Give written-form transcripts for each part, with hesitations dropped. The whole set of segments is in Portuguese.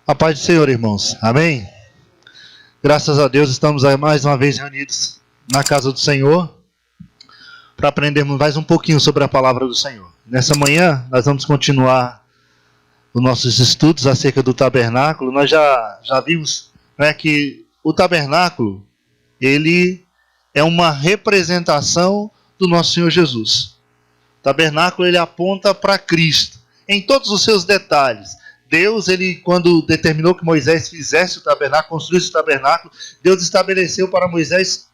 A paz do Senhor, irmãos. Amém? Graças a Deus estamos aí mais uma vez reunidos na casa do Senhor para aprendermos mais um pouquinho sobre a palavra do Senhor. Nessa manhã nós vamos continuar os nossos estudos acerca do tabernáculo. Nós já vimos, né, que o tabernáculo ele é uma representação do nosso Senhor Jesus. O tabernáculo ele aponta para Cristo em todos os seus detalhes. Deus, ele, quando determinou que Moisés fizesse o tabernáculo, construísse o tabernáculo, Deus estabeleceu para Moisés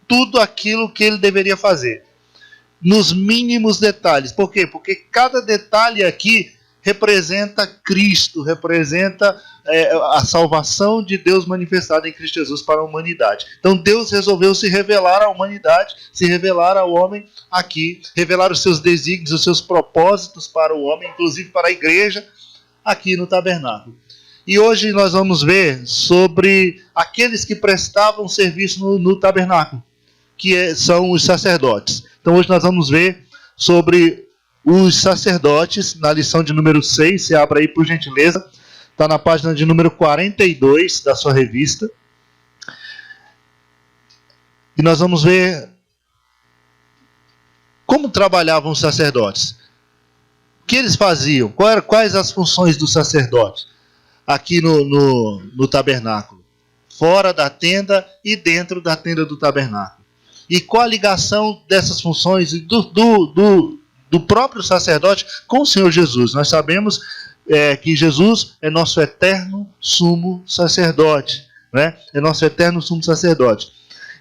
tudo aquilo que ele deveria fazer, nos mínimos detalhes. Por quê? Porque cada detalhe aqui representa Cristo, representa a salvação de Deus manifestada em Cristo Jesus para a humanidade. Então Deus resolveu se revelar à humanidade, se revelar ao homem aqui, revelar os seus desígnios, os seus propósitos para o homem, inclusive para a igreja, aqui no tabernáculo. E hoje nós vamos ver sobre aqueles que prestavam serviço no tabernáculo, que são os sacerdotes. Então hoje nós vamos ver sobre os sacerdotes, na lição de número 6, você abre aí por gentileza, está na página de número 42 da sua revista. E nós vamos ver como trabalhavam os sacerdotes. O que eles faziam? Quais as funções do sacerdote aqui no tabernáculo? Fora da tenda e dentro da tenda do tabernáculo. E qual a ligação dessas funções do próprio sacerdote com o Senhor Jesus? Nós sabemos que Jesus é nosso eterno sumo sacerdote, né? É nosso eterno sumo sacerdote.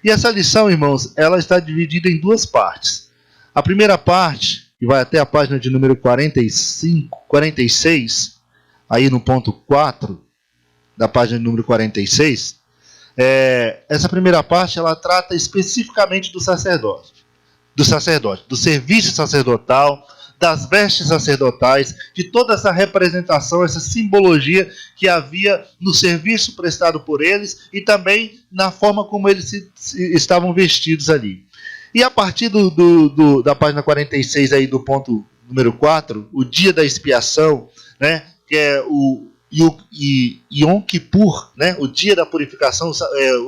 E essa lição, irmãos, ela está dividida em duas partes. A primeira parte, que vai até a página de número 46, aí no ponto 4 da página de número 46, essa primeira parte ela trata especificamente do sacerdote, do serviço sacerdotal, das vestes sacerdotais, de toda essa representação, essa simbologia que havia no serviço prestado por eles e também na forma como eles estavam vestidos ali. E a partir da página 46 aí do ponto número 4, o dia da expiação, né, que é o Yom Kippur, né, o dia da purificação,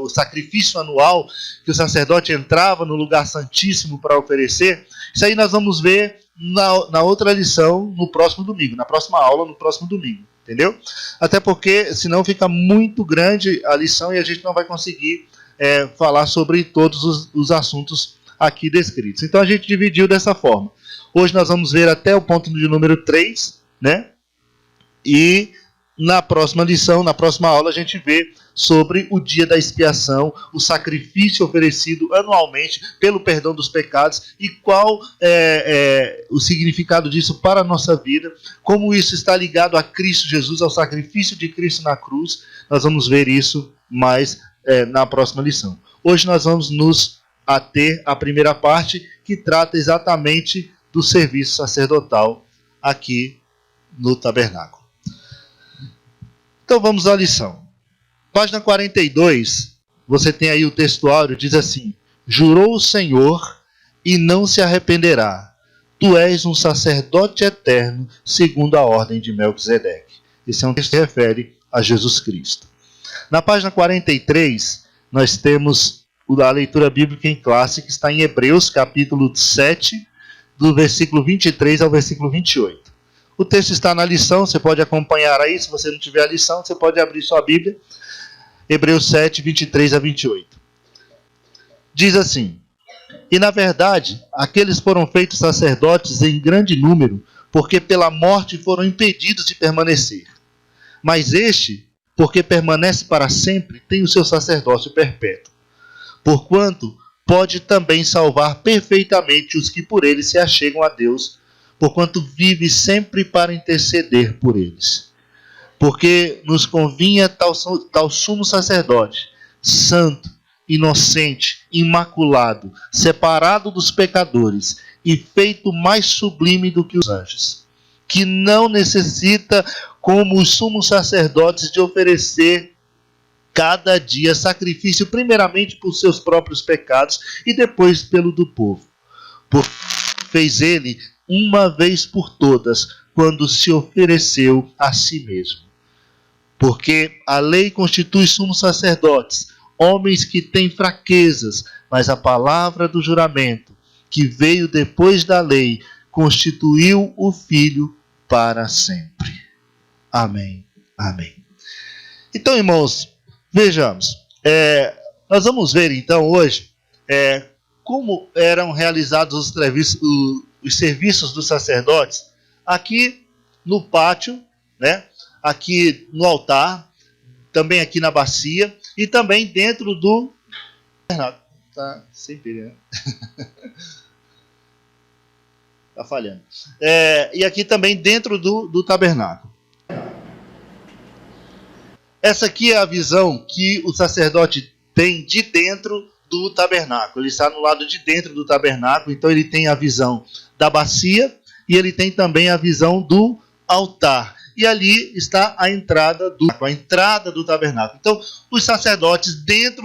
o sacrifício anual que o sacerdote entrava no lugar santíssimo para oferecer. Isso aí nós vamos ver na outra lição no próximo domingo, na próxima aula no próximo domingo, entendeu? Até porque senão fica muito grande a lição e a gente não vai conseguir falar sobre todos os assuntos aqui descritos. Então a gente dividiu dessa forma. Hoje nós vamos ver até o ponto de número 3, né? E na próxima lição, na próxima aula, a gente vê sobre o dia da expiação, o sacrifício oferecido anualmente pelo perdão dos pecados e qual é o significado disso para a nossa vida, como isso está ligado a Cristo Jesus, ao sacrifício de Cristo na cruz. Nós vamos ver isso mais na próxima lição. Hoje nós vamos nos ater à primeira parte, que trata exatamente do serviço sacerdotal aqui no tabernáculo. Então vamos à lição. Página 42, você tem aí o textuário, diz assim: jurou o Senhor e não se arrependerá. Tu és um sacerdote eterno, segundo a ordem de Melquisedeque. Esse é um texto que se refere a Jesus Cristo. Na página 43, nós temos a leitura bíblica em classe, que está em Hebreus, capítulo 7, do versículo 23 ao versículo 28. O texto está na lição, você pode acompanhar aí. Se você não tiver a lição, você pode abrir sua Bíblia. Hebreus 7, 23 a 28. Diz assim: e na verdade, aqueles foram feitos sacerdotes em grande número, porque pela morte foram impedidos de permanecer. Mas este, porque permanece para sempre, tem o seu sacerdócio perpétuo. Porquanto pode também salvar perfeitamente os que por ele se achegam a Deus, porquanto vive sempre para interceder por eles. Porque nos convinha tal sumo sacerdote, santo, inocente, imaculado, separado dos pecadores e feito mais sublime do que os anjos, que não necessita, como os sumos sacerdotes, de oferecer cada dia sacrifício, primeiramente por seus próprios pecados e depois pelo do povo. Fez ele uma vez por todas, quando se ofereceu a si mesmo. Porque a lei constitui sumos sacerdotes, homens que têm fraquezas, mas a palavra do juramento, que veio depois da lei, constituiu o Filho para sempre. Amém. Amém. Então, irmãos, vejamos. Nós vamos ver então hoje como eram realizados os serviços dos sacerdotes aqui no pátio, né? Aqui no altar, também aqui na bacia e também dentro do... Tá sem pilha, né? Tá falhando. E aqui também dentro do tabernáculo. Essa aqui é a visão que o sacerdote tem de dentro do tabernáculo. Ele está no lado de dentro do tabernáculo, então ele tem a visão da bacia e ele tem também a visão do altar. E ali está a entrada do tabernáculo. Então, os sacerdotes dentro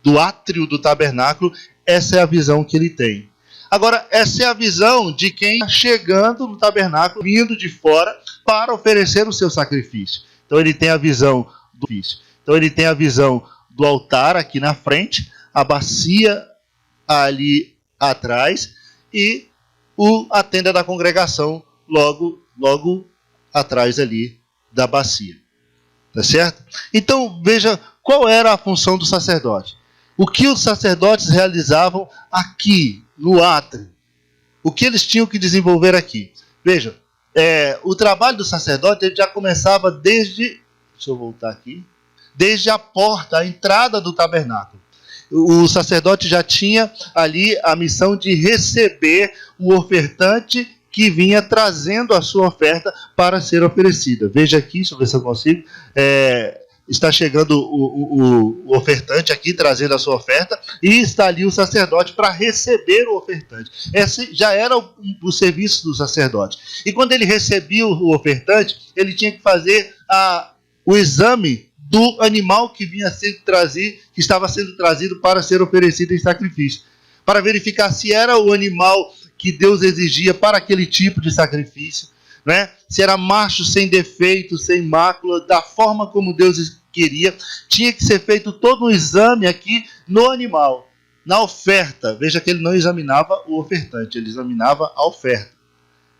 do átrio do tabernáculo, essa é a visão que ele tem. Agora, essa é a visão de quem está chegando no tabernáculo, vindo de fora, para oferecer o seu sacrifício. Então, ele tem a visão do sacrifício. Então, ele tem a visão do altar aqui na frente, a bacia ali atrás e a tenda da congregação logo atrás ali da bacia. Tá certo? Então, veja qual era a função do sacerdote. O que os sacerdotes realizavam aqui, no átrio. O que eles tinham que desenvolver aqui. Veja, o trabalho do sacerdote ele já começava desde... Deixa eu voltar aqui. Desde a porta, a entrada do tabernáculo. O sacerdote já tinha ali a missão de receber o ofertante que vinha trazendo a sua oferta para ser oferecida. Veja aqui, deixa eu ver se eu consigo. Está chegando o ofertante aqui, trazendo a sua oferta, e está ali o sacerdote para receber o ofertante. Esse já era o serviço do sacerdote. E quando ele recebia o ofertante, ele tinha que fazer o exame do animal que estava sendo trazido para ser oferecido em sacrifício, para verificar se era o animal que Deus exigia para aquele tipo de sacrifício, né? Se era macho, sem defeito, sem mácula, da forma como Deus queria. Tinha que ser feito todo um exame aqui no animal, na oferta. Veja que ele não examinava o ofertante, ele examinava a oferta.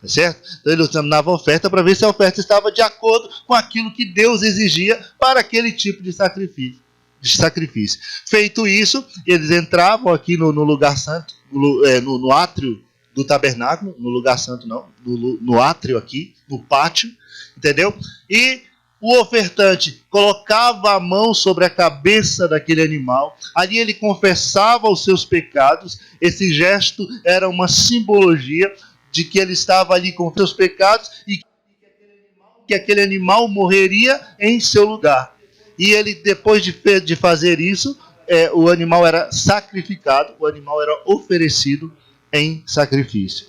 Tá certo? Então ele examinava a oferta para ver se a oferta estava de acordo com aquilo que Deus exigia para aquele tipo de sacrifício. Feito isso, eles entravam aqui no lugar santo, no átrio do tabernáculo, no lugar santo não, no átrio aqui, no pátio, entendeu? E o ofertante colocava a mão sobre a cabeça daquele animal, ali ele confessava os seus pecados. Esse gesto era uma simbologia de que ele estava ali com seus pecados e que aquele animal morreria em seu lugar. E ele, depois de fazer isso, o animal era sacrificado, o animal era oferecido em sacrifício.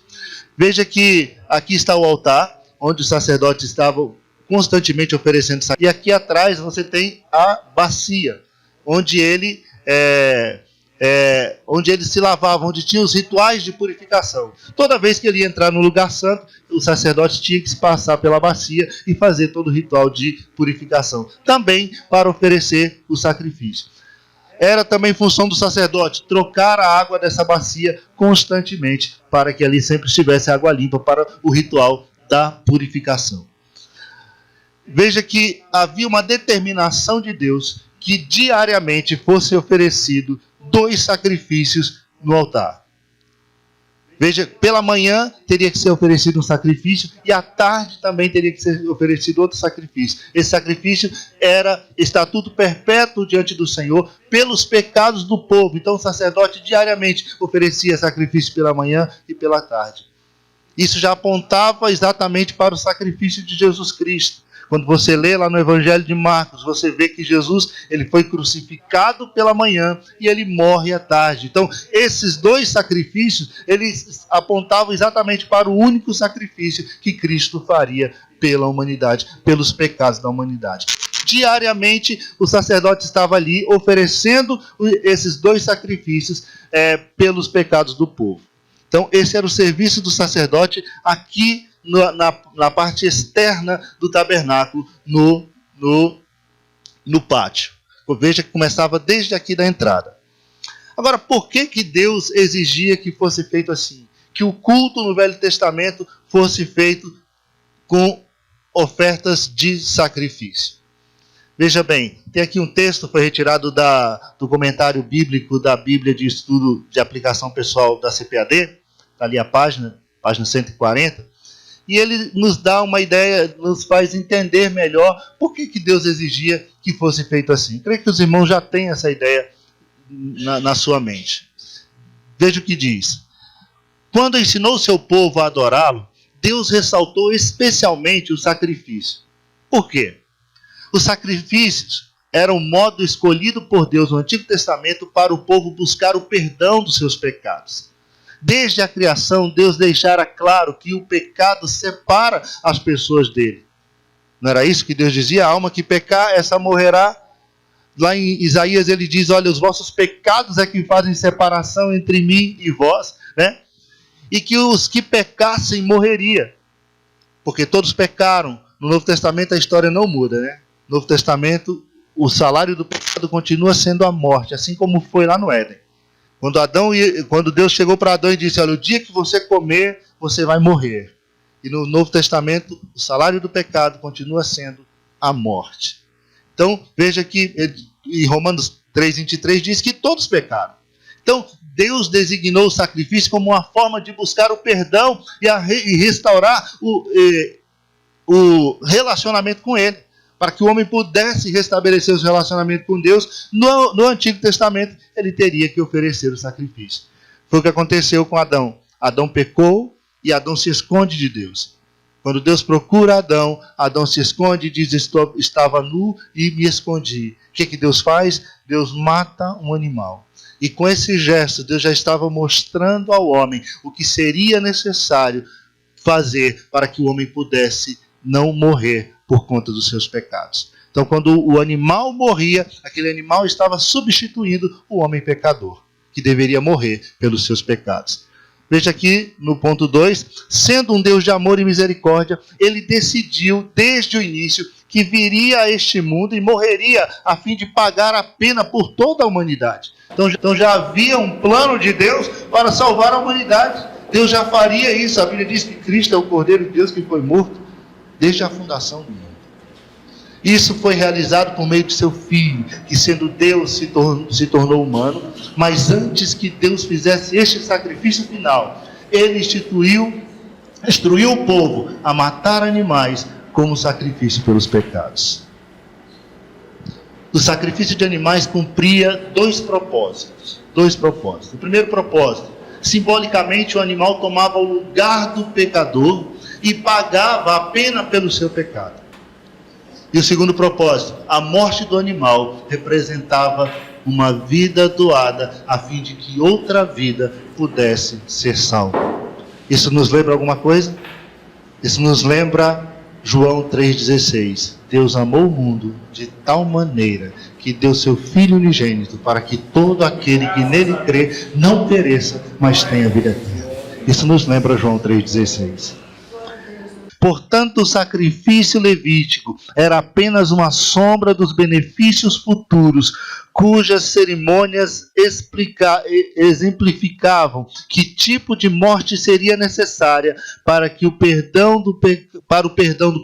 Veja que aqui está o altar, onde os sacerdotes estavam constantemente oferecendo sacrifício. E aqui atrás você tem a bacia, onde ele se lavava, onde tinha os rituais de purificação. Toda vez que ele ia entrar no lugar santo, o sacerdote tinha que se passar pela bacia e fazer todo o ritual de purificação, também para oferecer o sacrifício. Era também função do sacerdote trocar a água dessa bacia constantemente, para que ali sempre estivesse água limpa para o ritual da purificação. Veja que havia uma determinação de Deus que diariamente fosse oferecido 2 sacrifícios no altar. Veja, pela manhã teria que ser oferecido um sacrifício e à tarde também teria que ser oferecido outro sacrifício. Esse sacrifício era estatuto perpétuo diante do Senhor pelos pecados do povo. Então o sacerdote diariamente oferecia sacrifício pela manhã e pela tarde. Isso já apontava exatamente para o sacrifício de Jesus Cristo. Quando você lê lá no Evangelho de Marcos, você vê que Jesus ele foi crucificado pela manhã e ele morre à tarde. Então, esses 2 sacrifícios, eles apontavam exatamente para o único sacrifício que Cristo faria pela humanidade, pelos pecados da humanidade. Diariamente, o sacerdote estava ali oferecendo esses 2 sacrifícios pelos pecados do povo. Então, esse era o serviço do sacerdote aqui na parte externa do tabernáculo, no pátio. Veja que começava desde aqui da entrada. Agora, por que Deus exigia que fosse feito assim? Que o culto no Velho Testamento fosse feito com ofertas de sacrifício. Veja bem, tem aqui um texto, foi retirado do comentário bíblico da Bíblia de Estudo de Aplicação Pessoal da CPAD, está ali a página 140, e ele nos dá uma ideia, nos faz entender melhor por que Deus exigia que fosse feito assim. Creio que os irmãos já têm essa ideia na sua mente. Veja o que diz. Quando ensinou o seu povo a adorá-lo, Deus ressaltou especialmente o sacrifício. Por quê? Os sacrifícios eram o modo escolhido por Deus no Antigo Testamento para o povo buscar o perdão dos seus pecados. Desde a criação, Deus deixara claro que o pecado separa as pessoas dele. Não era isso que Deus dizia? A alma que pecar, essa morrerá. Lá em Isaías ele diz, olha, os vossos pecados é que fazem separação entre mim e vós, né? E que os que pecassem morreria. Porque todos pecaram. No Novo Testamento a história não muda, né? No Novo Testamento o salário do pecado continua sendo a morte, assim como foi lá no Éden. Quando Deus chegou para Adão e disse, olha, o dia que você comer, você vai morrer. E no Novo Testamento, o salário do pecado continua sendo a morte. Então, veja que em Romanos 3:23 diz que todos pecaram. Então, Deus designou o sacrifício como uma forma de buscar o perdão e restaurar o relacionamento com Ele. Para que o homem pudesse restabelecer o relacionamento com Deus, no Antigo Testamento, ele teria que oferecer o sacrifício. Foi o que aconteceu com Adão. Adão pecou e Adão se esconde de Deus. Quando Deus procura Adão, Adão se esconde e diz, estava nu e me escondi. O que Deus faz? Deus mata um animal. E com esse gesto, Deus já estava mostrando ao homem o que seria necessário fazer para que o homem pudesse não morrer por conta dos seus pecados. Então, quando o animal morria, aquele animal estava substituindo o homem pecador, que deveria morrer pelos seus pecados. Veja aqui no ponto 2, sendo um Deus de amor e misericórdia, ele decidiu desde o início que viria a este mundo e morreria a fim de pagar a pena por toda a humanidade. Então já havia um plano de Deus para salvar a humanidade. Deus já faria isso. A Bíblia diz que Cristo é o Cordeiro de Deus que foi morto desde a fundação do mundo. Isso foi realizado por meio de seu Filho, que sendo Deus se tornou humano, mas antes que Deus fizesse este sacrifício final, ele instruiu o povo a matar animais como sacrifício pelos pecados. O sacrifício de animais cumpria dois propósitos. O primeiro propósito, simbolicamente o animal tomava o lugar do pecador e pagava a pena pelo seu pecado. E o segundo propósito, a morte do animal representava uma vida doada a fim de que outra vida pudesse ser salva. Isso nos lembra alguma coisa? Isso nos lembra João 3,16. Deus amou o mundo de tal maneira que deu seu Filho unigênito para que todo aquele que nele crê não pereça, mas tenha vida eterna. Isso nos lembra João 3,16. Portanto, o sacrifício levítico era apenas uma sombra dos benefícios futuros, cujas cerimônias exemplificavam que tipo de morte seria necessária para o perdão do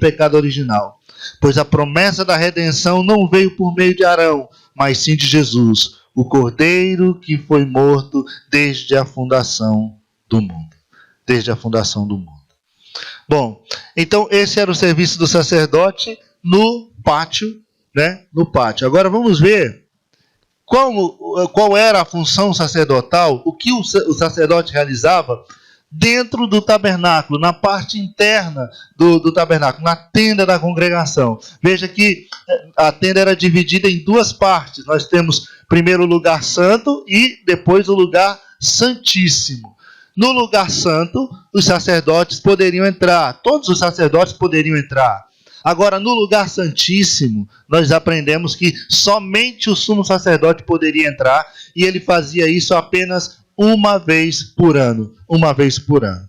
pecado original. Pois a promessa da redenção não veio por meio de Arão, mas sim de Jesus, o Cordeiro que foi morto desde a fundação do mundo. Desde a fundação do mundo. Bom, então esse era o serviço do sacerdote no pátio, né? No pátio. Agora vamos ver qual era a função sacerdotal, o que o sacerdote realizava dentro do tabernáculo, na parte interna do tabernáculo, na tenda da congregação. Veja que a tenda era dividida em duas partes. Nós temos primeiro o lugar santo e depois o lugar santíssimo. No lugar santo, os sacerdotes poderiam entrar. Todos os sacerdotes poderiam entrar. Agora, no lugar santíssimo, nós aprendemos que somente o sumo sacerdote poderia entrar. E ele fazia isso apenas uma vez por ano. Uma vez por ano.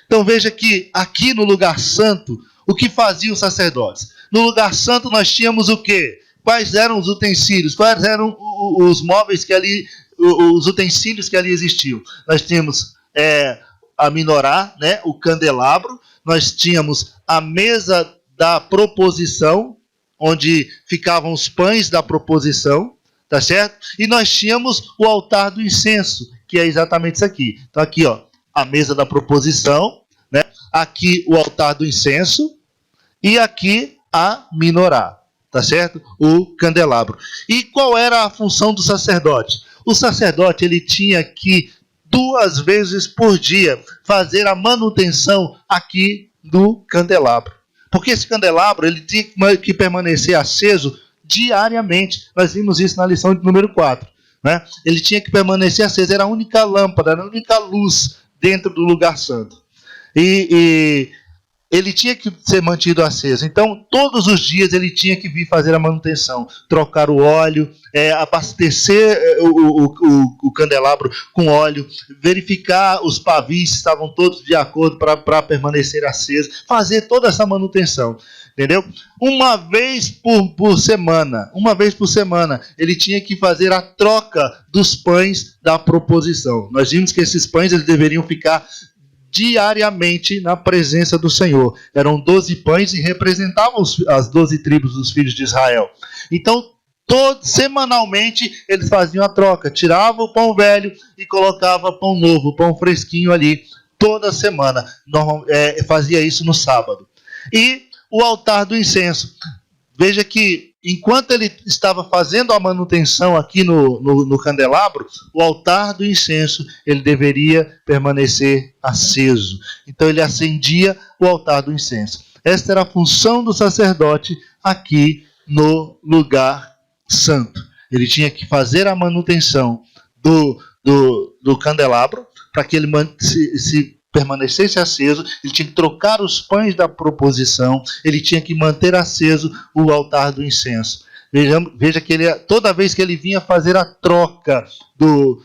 Então veja que aqui no lugar santo, o que faziam os sacerdotes? No lugar santo nós tínhamos o quê? Quais eram os utensílios? Quais eram os móveis que ali, os utensílios que ali existiam? Nós tínhamos a minorá, né, o candelabro, nós tínhamos a mesa da proposição, onde ficavam os pães da proposição, tá certo? E nós tínhamos o altar do incenso, que é exatamente isso aqui. Então aqui, ó, a mesa da proposição, né? Aqui o altar do incenso e aqui a minorá, tá certo? O candelabro. E qual era a função do sacerdote? O sacerdote, ele tinha que 2 vezes por dia fazer a manutenção aqui do candelabro. Porque esse candelabro, ele tinha que permanecer aceso diariamente. Nós vimos isso na lição de número 4. Né? Ele tinha que permanecer aceso, era a única lâmpada, era a única luz dentro do lugar santo. E ele tinha que ser mantido aceso. Então, todos os dias ele tinha que vir fazer a manutenção, trocar o óleo, abastecer o candelabro com óleo, verificar os pavis se estavam todos de acordo para permanecer aceso, fazer toda essa manutenção. Entendeu? Uma vez por semana, ele tinha que fazer a troca dos pães da proposição. Nós vimos que esses pães eles deveriam ficar diariamente na presença do Senhor. Eram 12 pães e representavam as 12 tribos dos filhos de Israel. Então, semanalmente, eles faziam a troca. Tiravam o pão velho e colocavam pão novo, pão fresquinho ali, toda semana. Fazia isso no sábado. E o altar do incenso. Veja que, enquanto ele estava fazendo a manutenção aqui no candelabro, o altar do incenso, ele deveria permanecer aceso. Então ele acendia o altar do incenso. Esta era a função do sacerdote aqui no lugar santo. Ele tinha que fazer a manutenção do candelabro para que ele se permanecesse aceso, ele tinha que trocar os pães da proposição, ele tinha que manter aceso o altar do incenso. Veja que toda vez que ele vinha fazer a troca do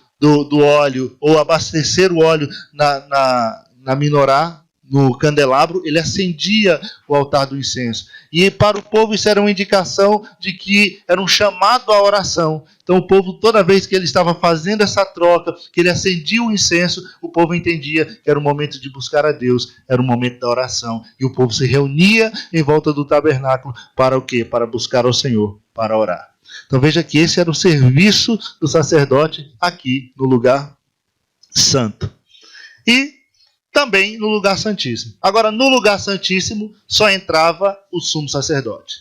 óleo, ou abastecer o óleo na minorá, no candelabro, ele acendia o altar do incenso. E para o povo isso era uma indicação de que era um chamado à oração. Então o povo, toda vez que ele estava fazendo essa troca, que ele acendia o incenso, o povo entendia que era o momento de buscar a Deus, era o momento da oração. E o povo se reunia em volta do tabernáculo para o quê? Para buscar ao Senhor, para orar. Então veja que esse era o serviço do sacerdote aqui no lugar santo. E também no lugar santíssimo. Agora, no lugar santíssimo, só entrava o sumo sacerdote.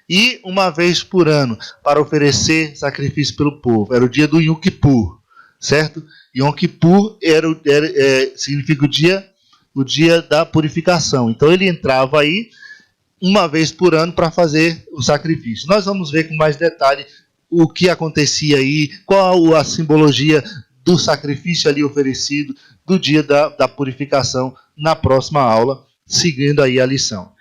E uma vez por ano, para oferecer sacrifício pelo povo. Era o dia do Yom Kippur, certo? Yom Kippur significa o dia da purificação. Então, ele entrava aí uma vez por ano para fazer o sacrifício. Nós vamos ver com mais detalhe o que acontecia aí, qual a simbologia do sacrifício ali oferecido, do dia da purificação, na próxima aula, seguindo aí a lição.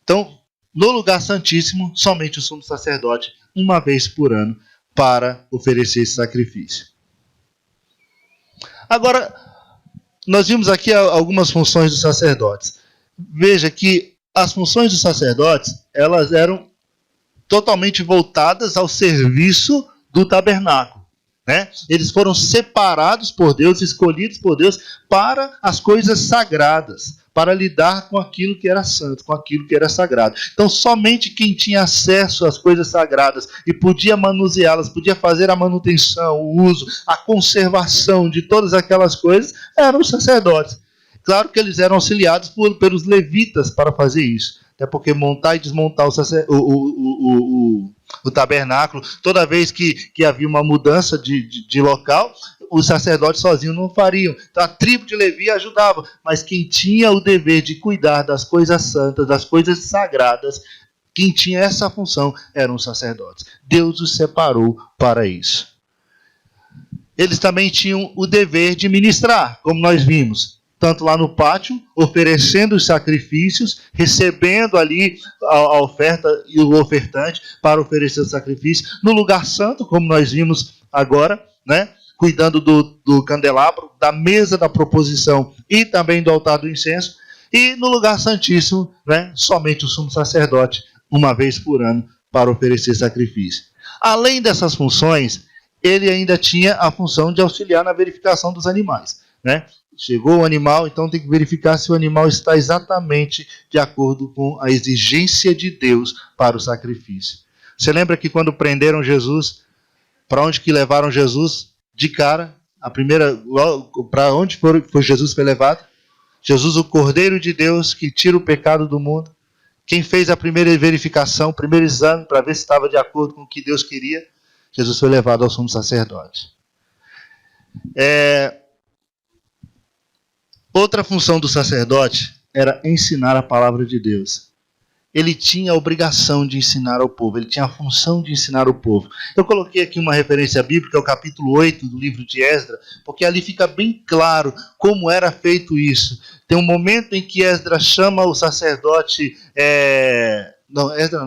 Então, no lugar santíssimo, somente o sumo sacerdote, uma vez por ano, para oferecer esse sacrifício. Agora, nós vimos aqui algumas funções dos sacerdotes. Veja que as funções dos sacerdotes, elas eram totalmente voltadas ao serviço do tabernáculo. Né? Eles foram separados por Deus, escolhidos por Deus para as coisas sagradas, para lidar com aquilo que era santo, com aquilo que era sagrado. Então, somente quem tinha acesso às coisas sagradas e podia manuseá-las, podia fazer a manutenção, o uso, a conservação de todas aquelas coisas, eram os sacerdotes. Claro que eles eram auxiliados pelos levitas para fazer isso. Até porque montar e desmontar o tabernáculo, toda vez que havia uma mudança de local, os sacerdotes sozinhos não fariam. Então a tribo de Levi ajudava, mas quem tinha o dever de cuidar das coisas santas, das coisas sagradas, quem tinha essa função eram os sacerdotes. Deus os separou para isso. Eles também tinham o dever de ministrar, como nós vimos. Tanto lá no pátio, oferecendo os sacrifícios, recebendo ali a oferta e o ofertante para oferecer o sacrifício. No lugar santo, como nós vimos agora, né? cuidando do candelabro, da mesa da proposição e também do altar do incenso. E no lugar santíssimo, né, somente o sumo sacerdote, uma vez por ano, para oferecer sacrifício. Além dessas funções, ele ainda tinha a função de auxiliar na verificação dos animais, né? Chegou o animal, então tem que verificar se o animal está exatamente de acordo com a exigência de Deus para o sacrifício. Você lembra que quando prenderam Jesus, para onde que levaram Jesus? De cara, para onde foi Jesus foi levado? Jesus, o Cordeiro de Deus que tira o pecado do mundo. Quem fez a primeira verificação, o primeiro exame para ver se estava de acordo com o que Deus queria? Jesus foi levado ao sumo sacerdote. Outra função do sacerdote era ensinar a palavra de Deus. Ele tinha a obrigação de ensinar ao povo, ele tinha a função de ensinar o povo. Eu coloquei aqui uma referência bíblica, é o capítulo 8 do livro de Esdras, porque ali fica bem claro como era feito isso. Tem um momento em que Esdras chama o sacerdote...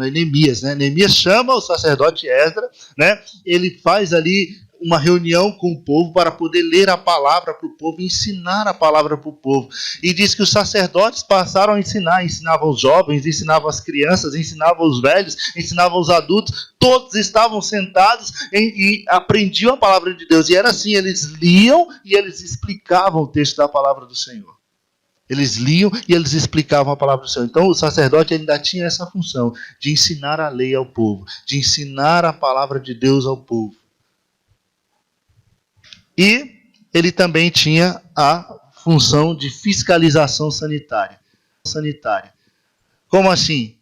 Neemias, né? Neemias chama o sacerdote Esdras, né? Ele faz ali uma reunião com o povo para poder ler a palavra para o povo, ensinar a palavra para o povo. E diz que os sacerdotes passaram a ensinar, ensinavam os jovens, ensinavam as crianças, ensinavam os velhos, ensinavam os adultos, todos estavam sentados e aprendiam a palavra de Deus. E era assim, eles liam e eles explicavam o texto da palavra do Senhor. Eles liam e eles explicavam a palavra do Senhor. Então o sacerdote ainda tinha essa função de ensinar a lei ao povo, de ensinar a palavra de Deus ao povo. E ele também tinha a função de fiscalização sanitária. Como assim?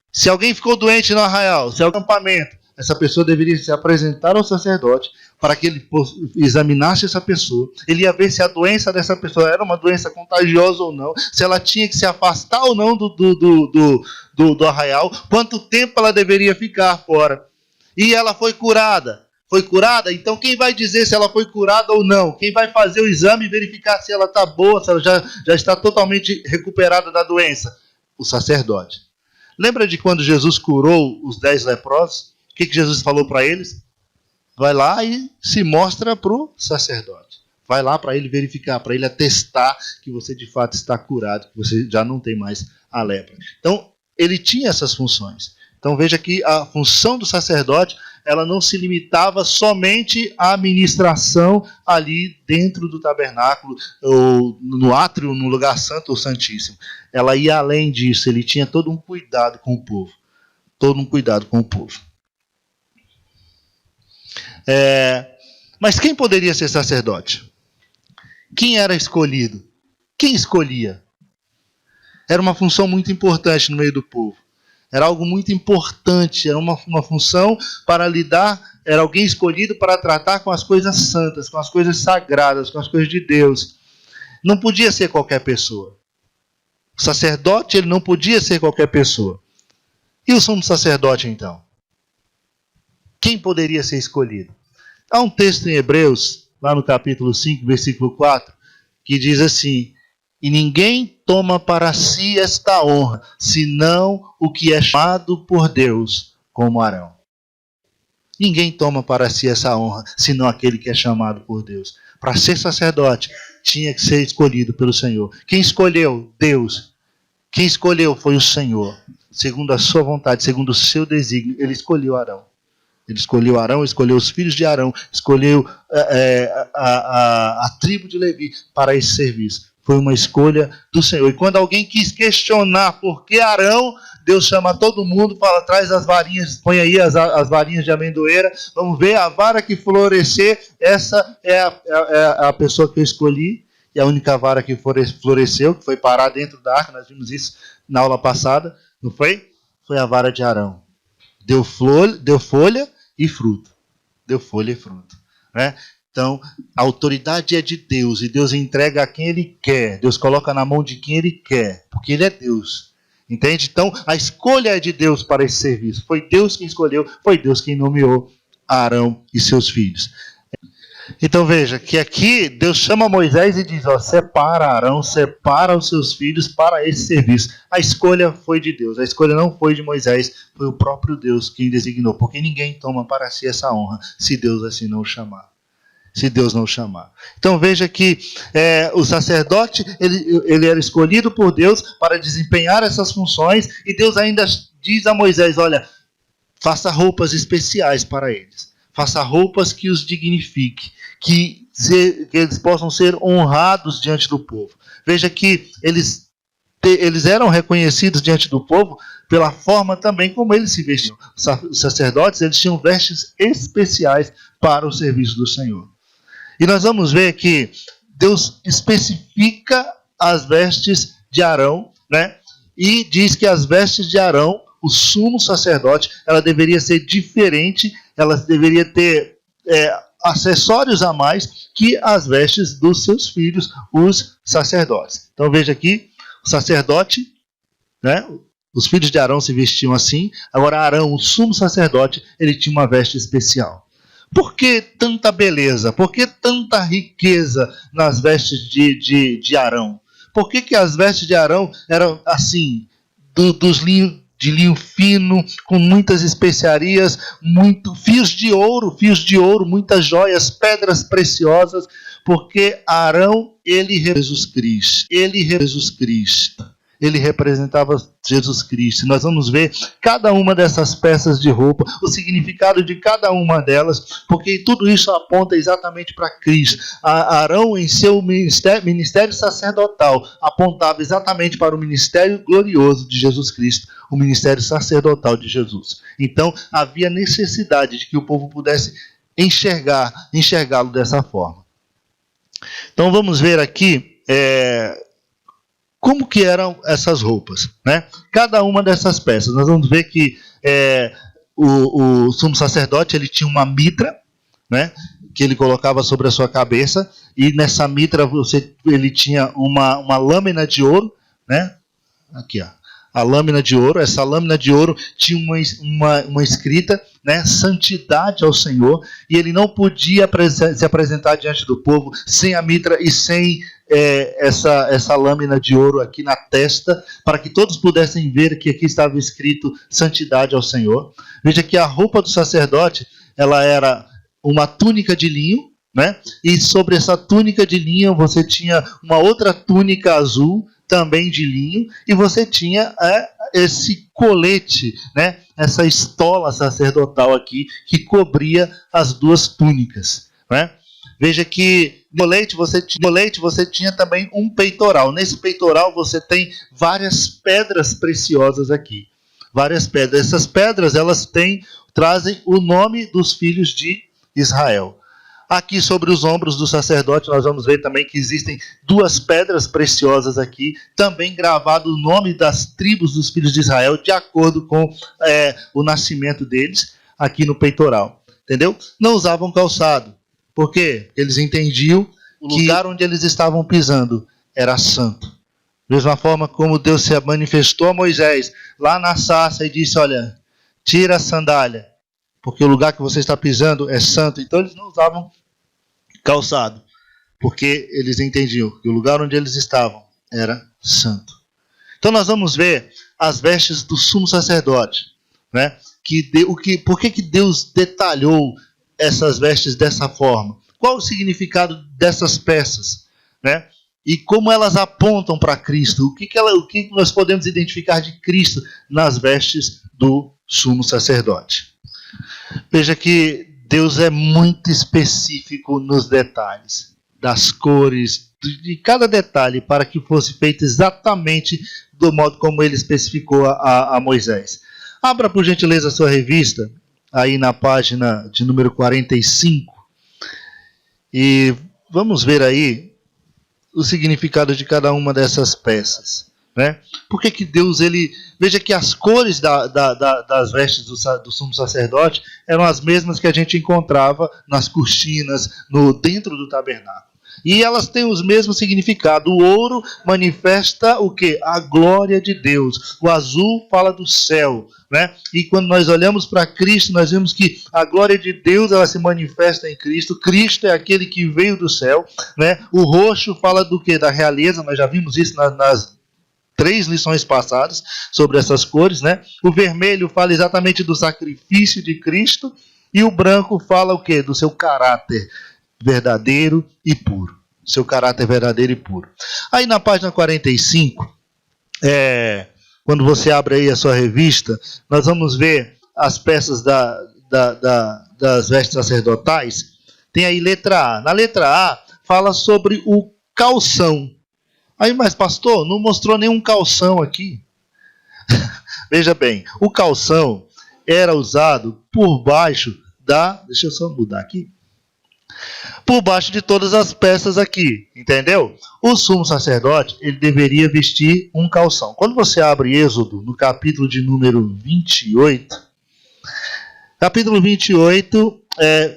Se alguém ficou doente no arraial, se alguém no acampamento, essa pessoa deveria se apresentar ao sacerdote para que ele examinasse essa pessoa. Ele ia ver se a doença dessa pessoa era uma doença contagiosa ou não, se ela tinha que se afastar ou não do arraial, quanto tempo ela deveria ficar fora. E ela foi curada. Foi curada? Então quem vai dizer se ela foi curada ou não? Quem vai fazer o exame e verificar se ela está boa, se ela já está totalmente recuperada da doença? O sacerdote. Lembra de quando Jesus curou os 10 leprosos? O que Jesus falou para eles? Vai lá e se mostra para o sacerdote. Vai lá para ele verificar, para ele atestar que você de fato está curado, que você já não tem mais a lepra. Então, ele tinha essas funções. Então veja que a função do sacerdote, ela não se limitava somente à ministração ali dentro do tabernáculo, ou no átrio, no lugar santo ou santíssimo. Ela ia além disso, ele tinha todo um cuidado com o povo. Mas quem poderia ser sacerdote? Quem era escolhido? Quem escolhia? Era uma função muito importante no meio do povo. Era algo muito importante, era uma função para lidar, era alguém escolhido para tratar com as coisas santas, com as coisas sagradas, com as coisas de Deus. Não podia ser qualquer pessoa. O sacerdote, ele não podia ser qualquer pessoa. E o sumo sacerdote, então? Quem poderia ser escolhido? Há um texto em Hebreus, lá no capítulo 5, versículo 4, que diz assim: e ninguém toma para si esta honra, senão o que é chamado por Deus, como Arão. Ninguém toma para si essa honra, senão aquele que é chamado por Deus. Para ser sacerdote, tinha que ser escolhido pelo Senhor. Quem escolheu? Deus. Quem escolheu foi o Senhor. Segundo a sua vontade, segundo o seu desígnio, ele escolheu Arão. Ele escolheu Arão, escolheu os filhos de Arão, escolheu a tribo de Levi para esse serviço. Foi uma escolha do Senhor. E quando alguém quis questionar por que Arão, Deus chama todo mundo, fala, traz as varinhas, põe aí as varinhas de amendoeira, vamos ver a vara que florescer, essa é a pessoa que eu escolhi, e a única vara que floresceu, que foi parar dentro da arca, nós vimos isso na aula passada, não foi? Foi a vara de Arão. Deu folha e fruto. Deu folha e fruto. Né? Então, a autoridade é de Deus, e Deus entrega a quem Ele quer. Deus coloca na mão de quem Ele quer, porque Ele é Deus. Entende? Então, a escolha é de Deus para esse serviço. Foi Deus quem escolheu, foi Deus quem nomeou Arão e seus filhos. Então veja, que aqui Deus chama Moisés e diz, separa Arão, separa os seus filhos para esse serviço. A escolha foi de Deus, a escolha não foi de Moisés, foi o próprio Deus quem designou, porque ninguém toma para si essa honra, se Deus assim não o chamar. se Deus não chamar. Então veja que o sacerdote ele era escolhido por Deus para desempenhar essas funções, e Deus ainda diz a Moisés: olha, faça roupas especiais para eles, faça roupas que os dignifique, que eles possam ser honrados diante do povo. Veja que eles eram reconhecidos diante do povo pela forma também como eles se vestiam. Os sacerdotes, eles tinham vestes especiais para o serviço do Senhor. E nós vamos ver que Deus especifica as vestes de Arão, né? E diz que as vestes de Arão, o sumo sacerdote, ela deveria ser diferente, ela deveria ter acessórios a mais que as vestes dos seus filhos, os sacerdotes. Então veja aqui, o sacerdote, né? Os filhos de Arão se vestiam assim. Agora Arão, o sumo sacerdote, ele tinha uma veste especial. Por que tanta beleza? Por que tanta riqueza nas vestes de Arão? Por que as vestes de Arão eram assim, de linho fino, com muitas especiarias, fios de ouro, muitas joias, pedras preciosas? Porque Arão, ele Jesus Cristo. Ele representava Jesus Cristo. Nós vamos ver cada uma dessas peças de roupa, o significado de cada uma delas, porque tudo isso aponta exatamente para Cristo. Arão, em seu ministério sacerdotal, apontava exatamente para o ministério glorioso de Jesus Cristo, o ministério sacerdotal de Jesus. Então, havia necessidade de que o povo pudesse enxergá-lo dessa forma. Então, vamos ver aqui como que eram essas roupas, né? Cada uma dessas peças. Nós vamos ver que o sumo sacerdote, ele tinha uma mitra, né? Que ele colocava sobre a sua cabeça, e nessa mitra ele tinha uma lâmina de ouro, né? Aqui, ó, a lâmina de ouro. Essa lâmina de ouro tinha uma escrita, né? Santidade ao Senhor, e ele não podia se apresentar diante do povo sem a mitra e sem essa lâmina de ouro aqui na testa, para que todos pudessem ver que aqui estava escrito santidade ao Senhor. Veja que a roupa do sacerdote, ela era uma túnica de linho, né? E sobre essa túnica de linho você tinha uma outra túnica azul, também de linho, e você tinha esse colete, né? Essa estola sacerdotal aqui, que cobria as duas túnicas, né? Veja que no colete você tinha também um peitoral. Nesse peitoral você tem várias pedras preciosas aqui. Várias pedras. Essas pedras, elas trazem o nome dos filhos de Israel. Aqui sobre os ombros do sacerdote nós vamos ver também que existem duas pedras preciosas aqui, também gravado o nome das tribos dos filhos de Israel, de acordo com o nascimento deles, aqui no peitoral. Entendeu? Não usavam calçado. Por quê? Porque eles entendiam o lugar onde eles estavam pisando era santo. Da mesma forma como Deus se manifestou a Moisés lá na sarça e disse: olha, tira a sandália, porque o lugar que você está pisando é santo. Então eles não usavam calçado, porque eles entendiam que o lugar onde eles estavam era santo. Então nós vamos ver as vestes do sumo sacerdote, né? Por que Deus detalhou essas vestes dessa forma? Qual o significado dessas peças, né? E como elas apontam para Cristo? O que nós podemos identificar de Cristo nas vestes do sumo sacerdote? Veja que Deus é muito específico nos detalhes, das cores, de cada detalhe, para que fosse feito exatamente do modo como ele especificou a Moisés. Abra, por gentileza, a sua revista, aí na página de número 45, e vamos ver aí o significado de cada uma dessas peças, né? Por que Deus, veja que as cores das vestes do sumo sacerdote eram as mesmas que a gente encontrava nas cortinas, dentro do tabernáculo. E elas têm os mesmos significados. O ouro manifesta o quê? A glória de Deus. O azul fala do céu, né? E quando nós olhamos para Cristo, nós vemos que a glória de Deus, ela se manifesta em Cristo. Cristo é aquele que veio do céu, né? O roxo fala do quê? Da realeza. Nós já vimos isso nas 3 lições passadas sobre essas cores, né? O vermelho fala exatamente do sacrifício de Cristo. E o branco fala o quê? Do seu caráter. verdadeiro e puro. Seu caráter verdadeiro e puro. Aí na página 45, quando você abre aí a sua revista, nós vamos ver as peças das vestes sacerdotais. Tem aí letra A. Na letra A, fala sobre o calção. Aí, mas pastor, não mostrou nenhum calção aqui. Veja bem, o calção era usado por baixo deixa eu só mudar aqui. Por baixo de todas as peças aqui, entendeu? O sumo sacerdote, ele deveria vestir um calção. Quando você abre Êxodo, no capítulo de número 28, capítulo 28,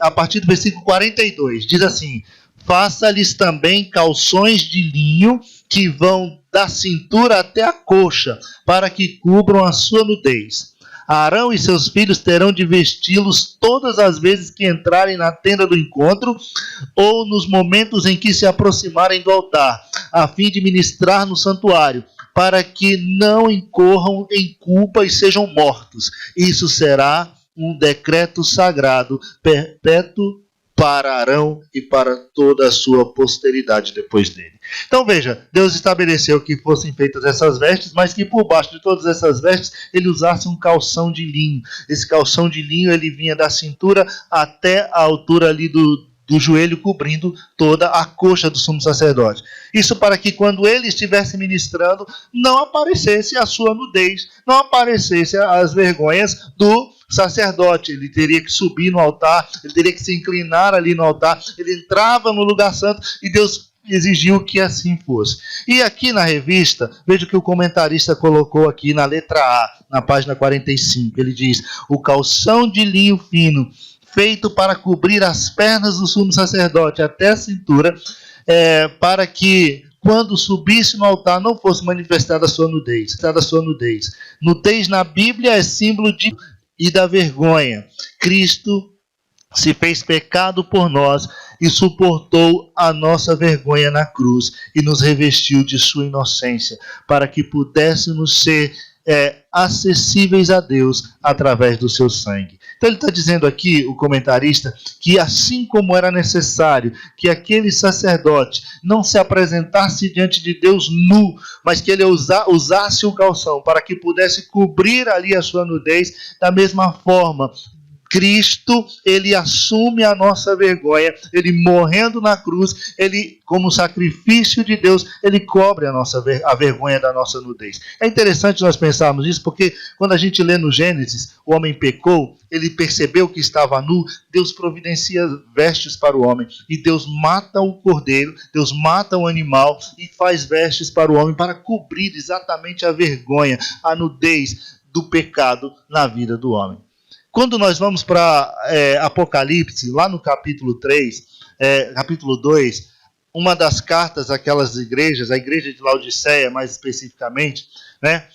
a partir do versículo 42, diz assim: faça-lhes também calções de linho que vão da cintura até a coxa, para que cubram a sua nudez. Arão e seus filhos terão de vesti-los todas as vezes que entrarem na tenda do encontro ou nos momentos em que se aproximarem do altar, a fim de ministrar no santuário, para que não incorram em culpa e sejam mortos. Isso será um decreto sagrado, perpétuo para Arão e para toda a sua posteridade depois dele. Então veja, Deus estabeleceu que fossem feitas essas vestes, mas que por baixo de todas essas vestes ele usasse um calção de linho. Esse calção de linho ele vinha da cintura até a altura ali do joelho, cobrindo toda a coxa do sumo sacerdote. Isso para que quando ele estivesse ministrando, não aparecesse a sua nudez, não aparecesse as vergonhas do sacerdote. Ele teria que subir no altar, ele teria que se inclinar ali no altar, ele entrava no lugar santo e Deus exigiu que assim fosse. E aqui na revista, veja o que o comentarista colocou aqui na letra A, na página 45. Ele diz: o calção de linho fino, feito para cobrir as pernas do sumo sacerdote até a cintura, para que quando subisse no altar não fosse manifestada a sua nudez. Nudez na Bíblia é símbolo e da vergonha. Cristo se fez pecado por nós e suportou a nossa vergonha na cruz e nos revestiu de sua inocência, para que pudéssemos ser acessíveis a Deus através do seu sangue. Então ele está dizendo aqui, o comentarista, que assim como era necessário que aquele sacerdote não se apresentasse diante de Deus nu, mas que ele usasse o calção para que pudesse cobrir ali a sua nudez, da mesma forma, Cristo, ele assume a nossa vergonha, ele morrendo na cruz, ele, como sacrifício de Deus, ele cobre a vergonha da nossa nudez. É interessante nós pensarmos isso, porque quando a gente lê no Gênesis, o homem pecou, ele percebeu que estava nu, Deus providencia vestes para o homem, e Deus mata o cordeiro, Deus mata o animal, e faz vestes para o homem, para cobrir exatamente a vergonha, a nudez do pecado na vida do homem. Quando nós vamos para Apocalipse, lá no capítulo 3, capítulo 2, uma das cartas àquelas igrejas, a igreja de Laodiceia mais especificamente, né?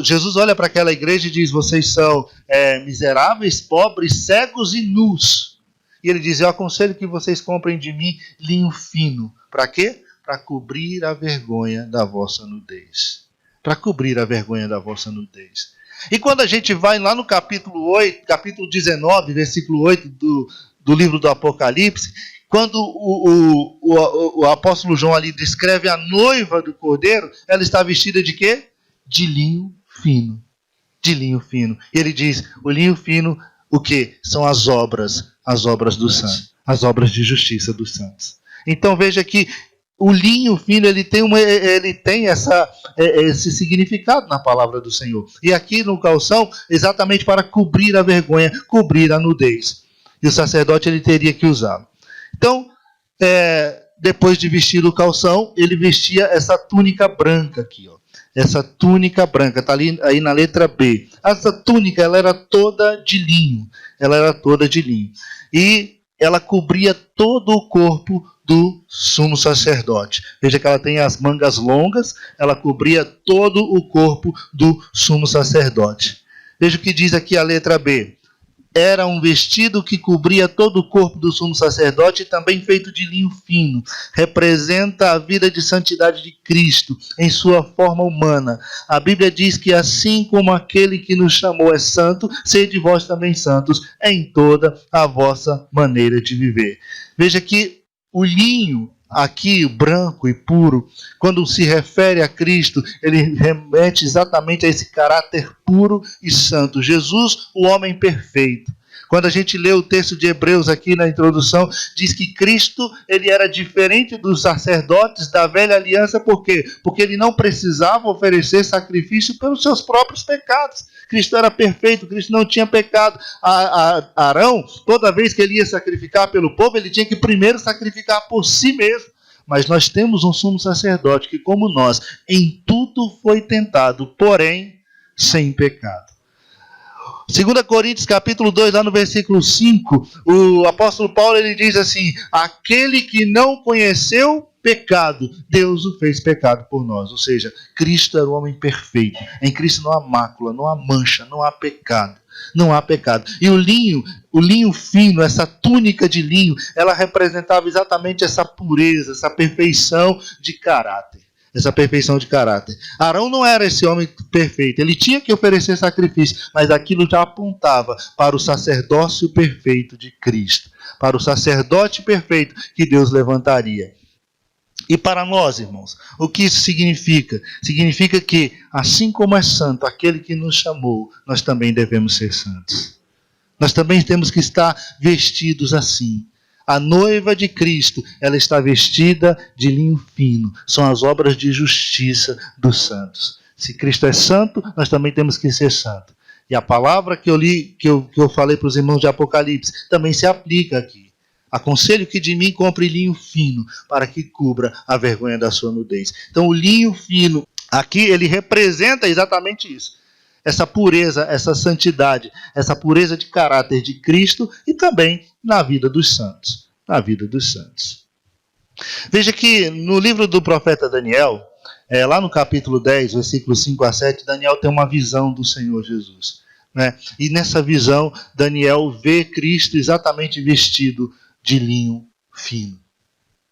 Jesus olha para aquela igreja e diz: vocês são miseráveis, pobres, cegos e nus. E ele diz: eu aconselho que vocês comprem de mim linho fino. Para quê? Para cobrir a vergonha da vossa nudez. Para cobrir a vergonha da vossa nudez. E quando a gente vai lá no capítulo 8, capítulo 19, versículo 8 do livro do Apocalipse, quando o apóstolo João ali descreve a noiva do cordeiro, ela está vestida de quê? De linho fino. De linho fino. E ele diz: o linho fino, o quê? São as obras dos santos. As obras de justiça dos santos. Então veja que o linho fino ele tem esse significado na palavra do Senhor. E aqui no calção, exatamente para cobrir a vergonha, cobrir a nudez. E o sacerdote ele teria que usá-lo. Então, depois de vestir o calção, ele vestia essa túnica branca aqui, ó. Essa túnica branca, está ali aí na letra B. Essa túnica ela era toda de linho. Ela era toda de linho. E ela cobria todo o corpo do sumo sacerdote. Veja que ela tem as mangas longas, ela cobria todo o corpo do sumo sacerdote. Veja o que diz aqui a letra B. era um vestido que cobria todo o corpo do sumo sacerdote, também feito de linho fino. Representa a vida de santidade de Cristo em sua forma humana. A Bíblia diz que assim como aquele que nos chamou é santo, sede vós também santos em toda a vossa maneira de viver. Veja que o linho aqui, branco e puro, quando se refere a Cristo, ele remete exatamente a esse caráter puro e santo. Jesus, o homem perfeito. Quando a gente lê o texto de Hebreus aqui na introdução, diz que Cristo, ele era diferente dos sacerdotes da velha aliança, por quê? Porque ele não precisava oferecer sacrifício pelos seus próprios pecados. Cristo era perfeito, Cristo não tinha pecado. Arão, toda vez que ele ia sacrificar pelo povo, ele tinha que primeiro sacrificar por si mesmo. Mas nós temos um sumo sacerdote que, como nós, em tudo foi tentado, porém sem pecado. 2 Coríntios capítulo 2, lá no versículo 5, o apóstolo Paulo ele diz assim: aquele que não conheceu pecado, Deus o fez pecado por nós. Ou seja, Cristo era o homem perfeito. Em Cristo não há mácula, não há mancha, não há pecado. Não há pecado. E o linho fino, essa túnica de linho, ela representava exatamente essa pureza, essa perfeição de caráter. Essa perfeição de caráter. Arão não era esse homem perfeito. Ele tinha que oferecer sacrifício, mas aquilo já apontava para o sacerdócio perfeito de Cristo. Para o sacerdote perfeito que Deus levantaria. E para nós, irmãos, o que isso significa? Significa que, assim como é santo aquele que nos chamou, nós também devemos ser santos. Nós também temos que estar vestidos assim. A noiva de Cristo, ela está vestida de linho fino. São as obras de justiça dos santos. Se Cristo é santo, nós também temos que ser santos. E a palavra que eu li, que eu falei para os irmãos de Apocalipse, também se aplica aqui. Aconselho que de mim compre linho fino, para que cubra a vergonha da sua nudez. Então o linho fino, aqui ele representa exatamente isso. Essa pureza, essa santidade, essa pureza de caráter de Cristo e também na vida dos santos. Na vida dos santos. Veja que no livro do profeta Daniel, lá no capítulo 10, versículos 5 a 7, Daniel tem uma visão do Senhor Jesus. Né? E nessa visão, Daniel vê Cristo exatamente vestido de linho fino.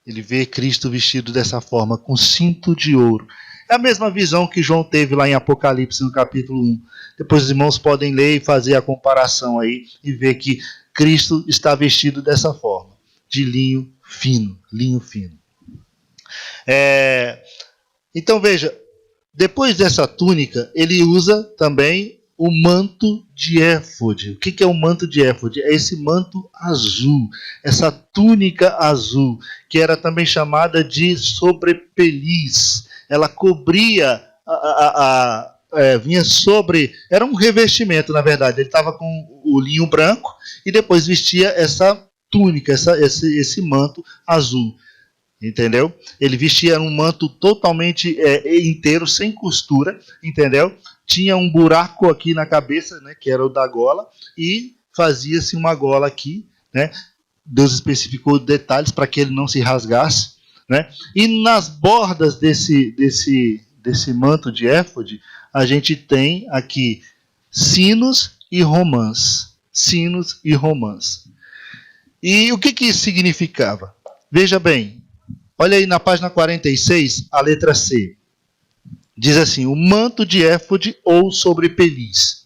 Ele vê Cristo vestido dessa forma, com cinto de ouro. É a mesma visão que João teve lá em Apocalipse, no capítulo 1. Depois os irmãos podem ler e fazer a comparação aí e ver que Cristo está vestido dessa forma, de linho fino, linho fino. Então veja, depois dessa túnica, ele usa também o manto de éfode. O que é o manto de éfode? É esse manto azul, essa túnica azul, que era também chamada de sobrepeliz. Ela cobria, vinha sobre, era um revestimento na verdade, ele estava com o linho branco e depois vestia essa túnica, esse manto azul, entendeu? Ele vestia um manto totalmente inteiro, sem costura, entendeu? Tinha um buraco aqui na cabeça, né, que era o da gola, e fazia-se uma gola aqui, né? Deus especificou detalhes para que ele não se rasgasse. Né? E nas bordas desse manto de éfode, a gente tem aqui sinos e romãs. Sinos e romãs. E o que isso significava? Veja bem, olha aí na página 46, a letra C. Diz assim, o manto de éfode ou sobrepeliz.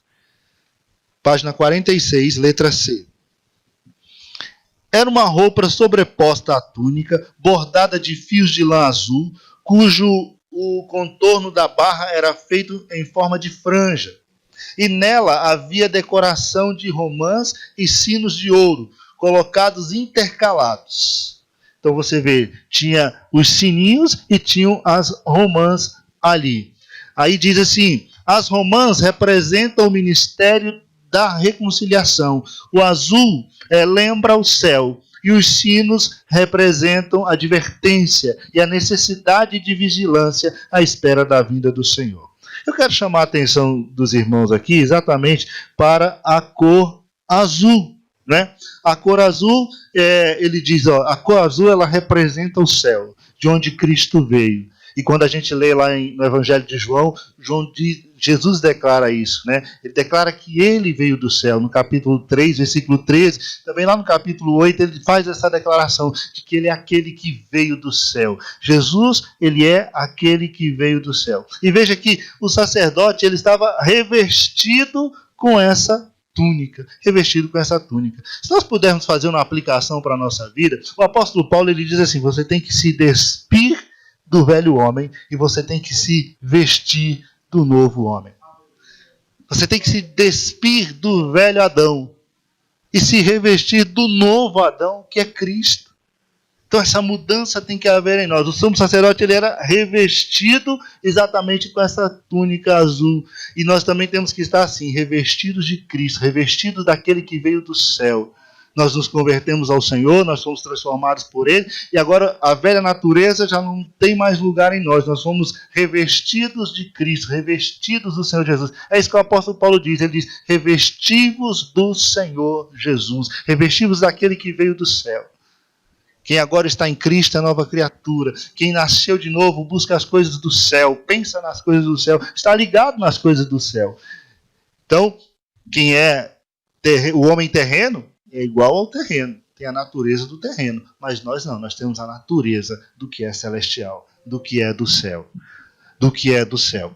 Página 46, letra C. Era uma roupa sobreposta à túnica, bordada de fios de lã azul, cujo o contorno da barra era feito em forma de franja. E nela havia decoração de romãs e sinos de ouro, colocados intercalados. Então você vê, tinha os sininhos e tinham as romãs ali. Aí diz assim, as romãs representam o ministério da reconciliação. O azul lembra o céu. E os sinos representam a advertência e a necessidade de vigilância à espera da vinda do Senhor. Eu quero chamar a atenção dos irmãos aqui exatamente para a cor azul. Né? A cor azul, ele diz, a cor azul ela representa o céu, de onde Cristo veio. E quando a gente lê lá no Evangelho de João, Jesus declara isso, né? Ele declara que ele veio do céu, no capítulo 3, versículo 13. Também lá no capítulo 8, ele faz essa declaração de que ele é aquele que veio do céu. Jesus, ele é aquele que veio do céu. E veja que o sacerdote, ele estava revestido com essa túnica, revestido com essa túnica. Se nós pudermos fazer uma aplicação para a nossa vida, o apóstolo Paulo, ele diz assim, você tem que se despir do velho homem e você tem que se vestir do novo homem. Você tem que se despir do velho Adão e se revestir do novo Adão, que é Cristo. Então essa mudança tem que haver em nós. O sumo sacerdote, ele era revestido exatamente com essa túnica azul. E nós também temos que estar assim, revestidos de Cristo, revestidos daquele que veio do céu. Nós nos convertemos ao Senhor, nós somos transformados por Ele, e agora a velha natureza já não tem mais lugar em nós. Nós somos revestidos de Cristo, revestidos do Senhor Jesus. É isso que o apóstolo Paulo diz. Ele diz, revestivos do Senhor Jesus, revestivos daquele que veio do céu. Quem agora está em Cristo é nova criatura. Quem nasceu de novo busca as coisas do céu, pensa nas coisas do céu, está ligado nas coisas do céu. Então, quem é o homem terreno é igual ao terreno, tem a natureza do terreno. Mas nós não, nós temos a natureza do que é celestial, do que é do céu. Do que é do céu.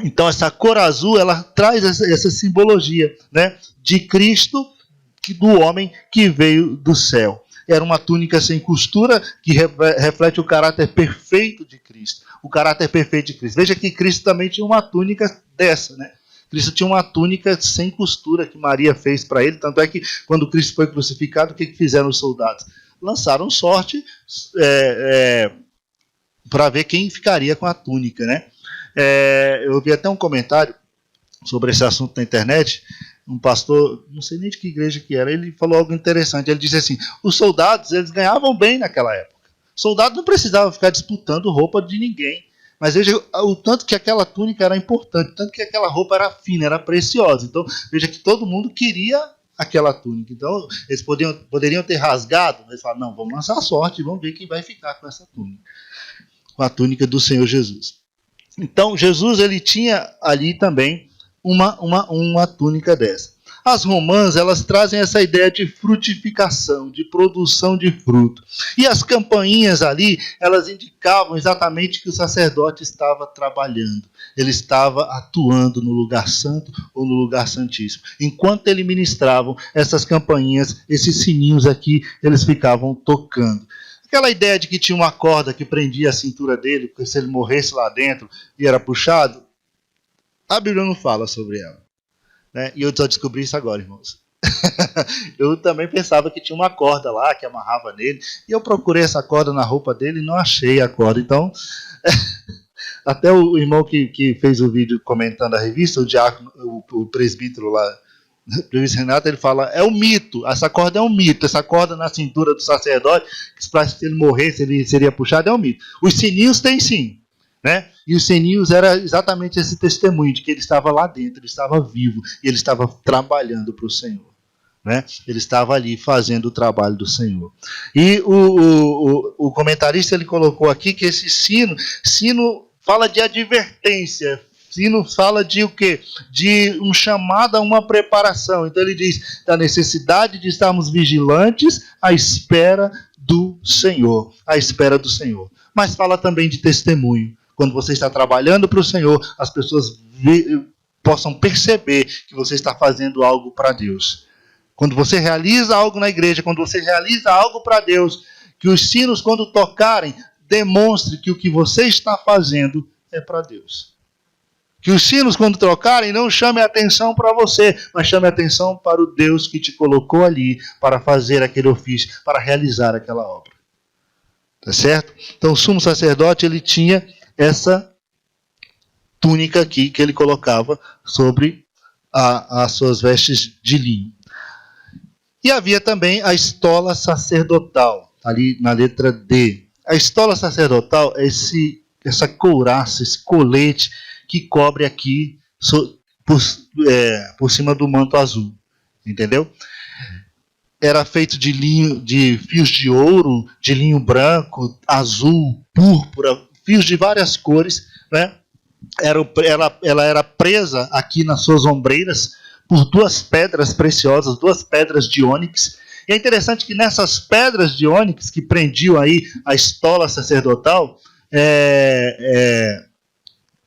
Então essa cor azul, ela traz essa simbologia, né, de Cristo, do homem que veio do céu. Era uma túnica sem costura que reflete o caráter perfeito de Cristo. O caráter perfeito de Cristo. Veja que Cristo também tinha uma túnica dessa, né? Cristo tinha uma túnica sem costura que Maria fez para ele. Tanto é que quando Cristo foi crucificado, o que fizeram os soldados? Lançaram sorte para ver quem ficaria com a túnica, né? Eu vi até um comentário sobre esse assunto na internet. Um pastor, não sei nem de que igreja que era, ele falou algo interessante. Ele disse assim, os soldados, eles ganhavam bem naquela época. O soldado não precisava ficar disputando roupa de ninguém. Mas veja o tanto que aquela túnica era importante, o tanto que aquela roupa era fina, era preciosa. Então, veja que todo mundo queria aquela túnica. Então, eles poderiam ter rasgado, mas falaram, não, vamos lançar a sorte, vamos ver quem vai ficar com essa túnica. Com a túnica do Senhor Jesus. Então, Jesus, ele tinha ali também uma túnica dessa. As romãs, elas trazem essa ideia de frutificação, de produção de fruto. E as campainhas ali, elas indicavam exatamente que o sacerdote estava trabalhando. Ele estava atuando no lugar santo ou no lugar santíssimo. Enquanto ele ministrava, essas campainhas, esses sininhos aqui, eles ficavam tocando. Aquela ideia de que tinha uma corda que prendia a cintura dele, porque se ele morresse lá dentro e era puxado, a Bíblia não fala sobre ela. Né? E eu só descobri isso agora, irmãos. Eu também pensava que tinha uma corda lá que amarrava nele. E eu procurei essa corda na roupa dele e não achei a corda. Então, até o irmão que fez o vídeo comentando a revista, o diácono, o presbítero lá, o presbítero Renato, ele fala, é um mito. Essa corda é um mito. Essa corda na cintura do sacerdote, que se ele morresse, ele seria puxado, é um mito. Os sininhos tem sim. Né? E os sininhos era exatamente esse testemunho de que ele estava lá dentro, ele estava vivo e ele estava trabalhando para o Senhor. Né? Ele estava ali fazendo o trabalho do Senhor. E o comentarista ele colocou aqui que esse sino fala de advertência, sino fala de o quê? De um chamado a uma preparação. Então ele diz da necessidade de estarmos vigilantes à espera do Senhor, à espera do Senhor. Mas fala também de testemunho. Quando você está trabalhando para o Senhor, as pessoas possam perceber que você está fazendo algo para Deus. Quando você realiza algo na igreja, quando você realiza algo para Deus, que os sinos, quando tocarem, demonstre que o que você está fazendo é para Deus. Que os sinos, quando tocarem, não chamem a atenção para você, mas chamem a atenção para o Deus que te colocou ali para fazer aquele ofício, para realizar aquela obra. Tá certo? Então o sumo sacerdote, ele tinha essa túnica aqui que ele colocava sobre as suas vestes de linho. E havia também a estola sacerdotal, ali na letra D. A estola sacerdotal é essa couraça, esse colete que cobre aqui por cima do manto azul. Entendeu? Era feito de linho, de fios de ouro, de linho branco, azul, púrpura, fios de várias cores, né? Ela era presa aqui nas suas ombreiras por duas pedras preciosas, duas pedras de ônix. E é interessante que nessas pedras de ônix que prendiam aí a estola sacerdotal,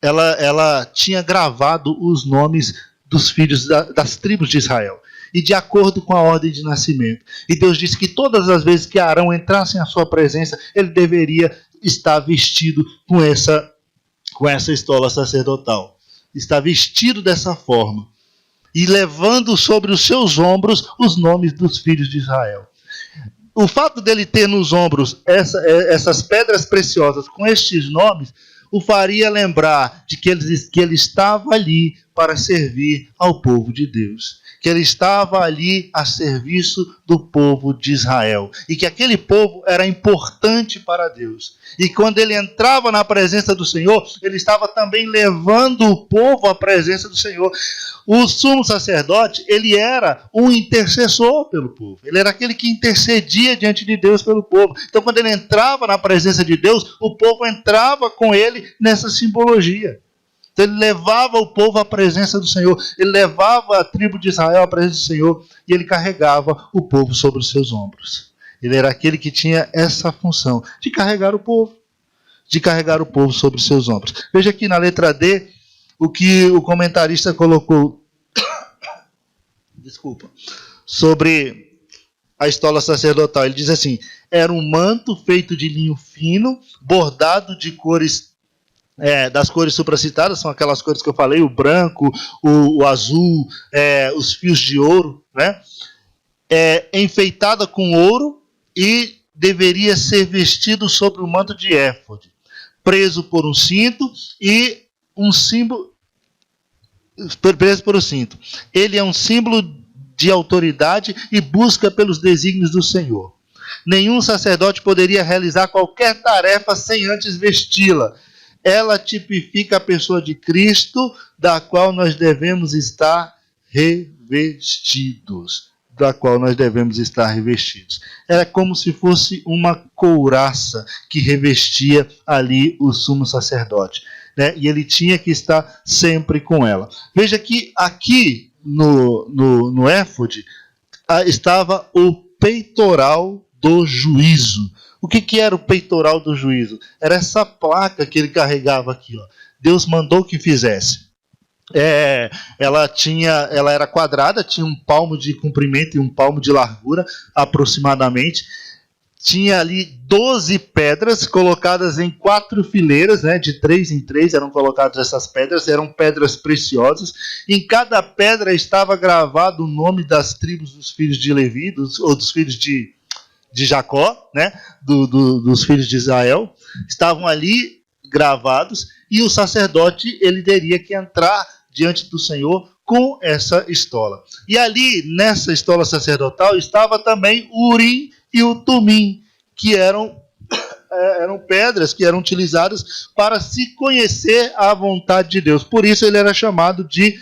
ela tinha gravado os nomes dos filhos das tribos de Israel, e de acordo com a ordem de nascimento. E Deus disse que todas as vezes que Arão entrasse em sua presença, ele deveria estar vestido com essa estola sacerdotal. Está vestido dessa forma, e levando sobre os seus ombros os nomes dos filhos de Israel. O fato dele ter nos ombros essas pedras preciosas com estes nomes o faria lembrar de que ele estava ali para servir ao povo de Deus, que ele estava ali a serviço do povo de Israel, e que aquele povo era importante para Deus. E quando ele entrava na presença do Senhor, ele estava também levando o povo à presença do Senhor. O sumo sacerdote, ele era um intercessor pelo povo. Ele era aquele que intercedia diante de Deus pelo povo. Então, quando ele entrava na presença de Deus, o povo entrava com ele nessa simbologia. Então, ele levava o povo à presença do Senhor. Ele levava a tribo de Israel à presença do Senhor. E ele carregava o povo sobre os seus ombros. Ele era aquele que tinha essa função de carregar o povo. De carregar o povo sobre os seus ombros. Veja aqui na letra D, o que o comentarista colocou, sobre a estola sacerdotal. Ele diz assim: era um manto feito de linho fino, bordado de cores, das cores supracitadas, são aquelas cores que eu falei, o branco, o azul, os fios de ouro, né? Enfeitada com ouro, e deveria ser vestido sobre o manto de éfode, preso por um cinto, e um símbolo preso por um cinto. Ele é um símbolo de autoridade e busca pelos desígnios do Senhor. Nenhum sacerdote poderia realizar qualquer tarefa sem antes vesti-la. Ela tipifica a pessoa de Cristo, da qual nós devemos estar revestidos. Era como se fosse uma couraça que revestia ali o sumo sacerdote, né? E ele tinha que estar sempre com ela. Veja que aqui no éfode estava o peitoral do juízo. O que era o peitoral do juízo? Era essa placa que ele carregava aqui, ó. Deus mandou que fizesse. Ela era quadrada, tinha um palmo de comprimento e um palmo de largura, aproximadamente. Tinha ali 12 pedras colocadas em 4 fileiras, né, de 3 em 3 eram colocadas essas pedras, eram pedras preciosas. Em cada pedra estava gravado o nome das tribos dos filhos de Levi, ou dos filhos de Jacó, né, dos filhos de Israel. Estavam ali gravados, e o sacerdote ele teria que entrar diante do Senhor com essa estola. E ali, nessa estola sacerdotal, estava também o Urim e o Tumim, que eram pedras que eram utilizadas para se conhecer a vontade de Deus. Por isso ele era chamado de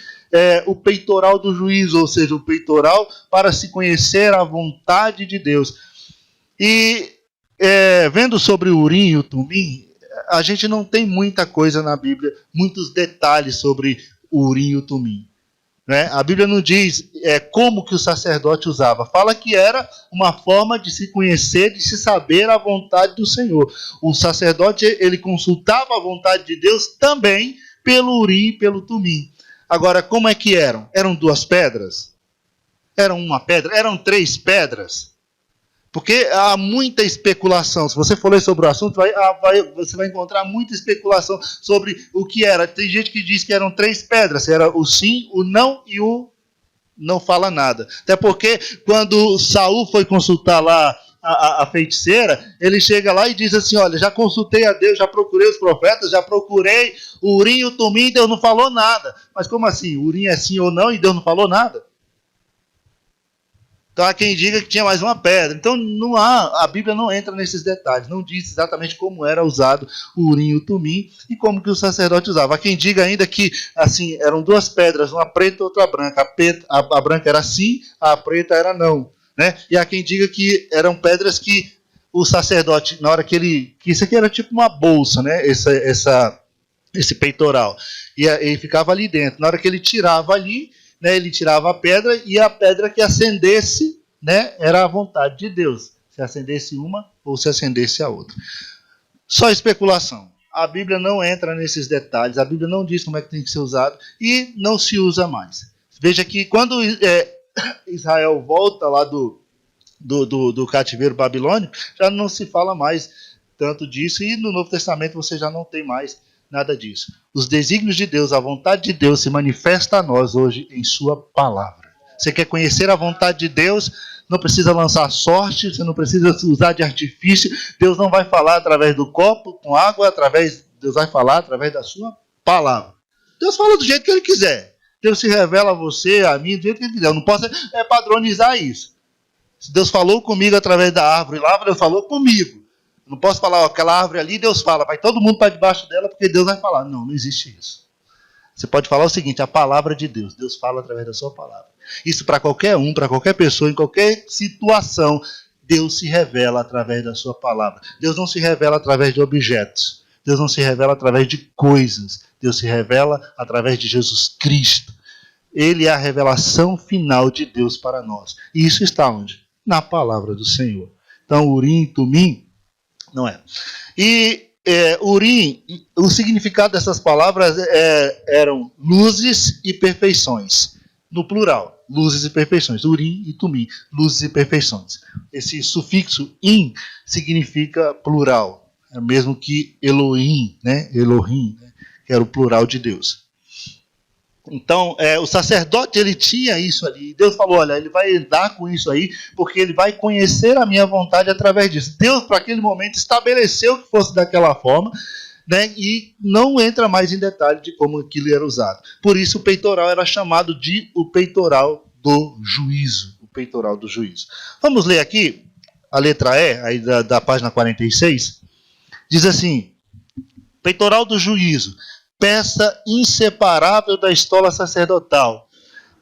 o peitoral do juízo, ou seja, o peitoral para se conhecer a vontade de Deus. E vendo sobre o Urim e o Tumim, a gente não tem muita coisa na Bíblia, muitos detalhes sobre o Urim e o Tumim, né? A Bíblia não diz como que o sacerdote usava. Fala que era uma forma de se conhecer, de se saber a vontade do Senhor. O sacerdote ele consultava a vontade de Deus também pelo Urim e pelo Tumim. Agora, como é que eram? Eram 2 pedras? Eram uma pedra? Eram 3 pedras? Porque há muita especulação. Se você for ler sobre o assunto, você vai encontrar muita especulação sobre o que era. Tem gente que diz que eram 3 pedras. Era o sim, o não e o não fala nada. Até porque quando Saul foi consultar lá a feiticeira, ele chega lá e diz assim: olha, já consultei a Deus, já procurei os profetas, já procurei o Urim e o Tumim, e Deus não falou nada. Mas como assim? O Urim é sim ou não e Deus não falou nada? Então há quem diga que tinha mais uma pedra. Então a Bíblia não entra nesses detalhes, não diz exatamente como era usado o Urim e o Tumim e como que o sacerdote usava. Há quem diga ainda que assim, eram 2 pedras, uma preta e outra branca. A branca era sim, a preta era não, né? E há quem diga que eram pedras que o sacerdote, na hora que isso aqui era tipo uma bolsa, né? Esse peitoral. E ele ficava ali dentro. Na hora que ele tirava ali, né, ele tirava a pedra, e a pedra que acendesse, né, era a vontade de Deus. Se acendesse uma ou se acendesse a outra. Só especulação. A Bíblia não entra nesses detalhes, a Bíblia não diz como é que tem que ser usado, e não se usa mais. Veja que quando Israel volta lá do cativeiro babilônico, já não se fala mais tanto disso, e no Novo Testamento você já não tem mais nada disso. Os desígnios de Deus, a vontade de Deus se manifesta a nós hoje em sua palavra. Você quer conhecer a vontade de Deus? Não precisa lançar sorte, você não precisa usar de artifício. Deus não vai falar através do copo com água, Deus vai falar através da sua palavra. Deus fala do jeito que Ele quiser. Deus se revela a você, a mim, do jeito que Ele quiser. Eu não posso padronizar isso. Se Deus falou comigo através da árvore lá, Deus falou comigo. Eu não posso falar, aquela árvore ali, Deus fala, vai todo mundo para debaixo dela porque Deus vai falar. Não, não existe isso. Você pode falar o seguinte, a palavra de Deus. Deus fala através da sua palavra. Isso para qualquer um, para qualquer pessoa, em qualquer situação, Deus se revela através da sua palavra. Deus não se revela através de objetos. Deus não se revela através de coisas. Deus se revela através de Jesus Cristo. Ele é a revelação final de Deus para nós. E isso está onde? Na palavra do Senhor. Então, Urim e Tumim, não é. E Urim, o significado dessas palavras eram luzes e perfeições. No plural, luzes e perfeições. Urim e Tumim, luzes e perfeições. Esse sufixo im significa plural. É o mesmo que Elohim, né? Elohim, né? Que era o plural de Deus. Então, o sacerdote, ele tinha isso ali. Deus falou, olha, ele vai andar com isso aí, porque ele vai conhecer a minha vontade através disso. Deus, para aquele momento, estabeleceu que fosse daquela forma, né, e não entra mais em detalhe de como aquilo era usado. Por isso, o peitoral era chamado de o peitoral do juízo. O peitoral do juízo. Vamos ler aqui a letra E, aí da página 46. Diz assim, peitoral do juízo. Peça inseparável da estola sacerdotal.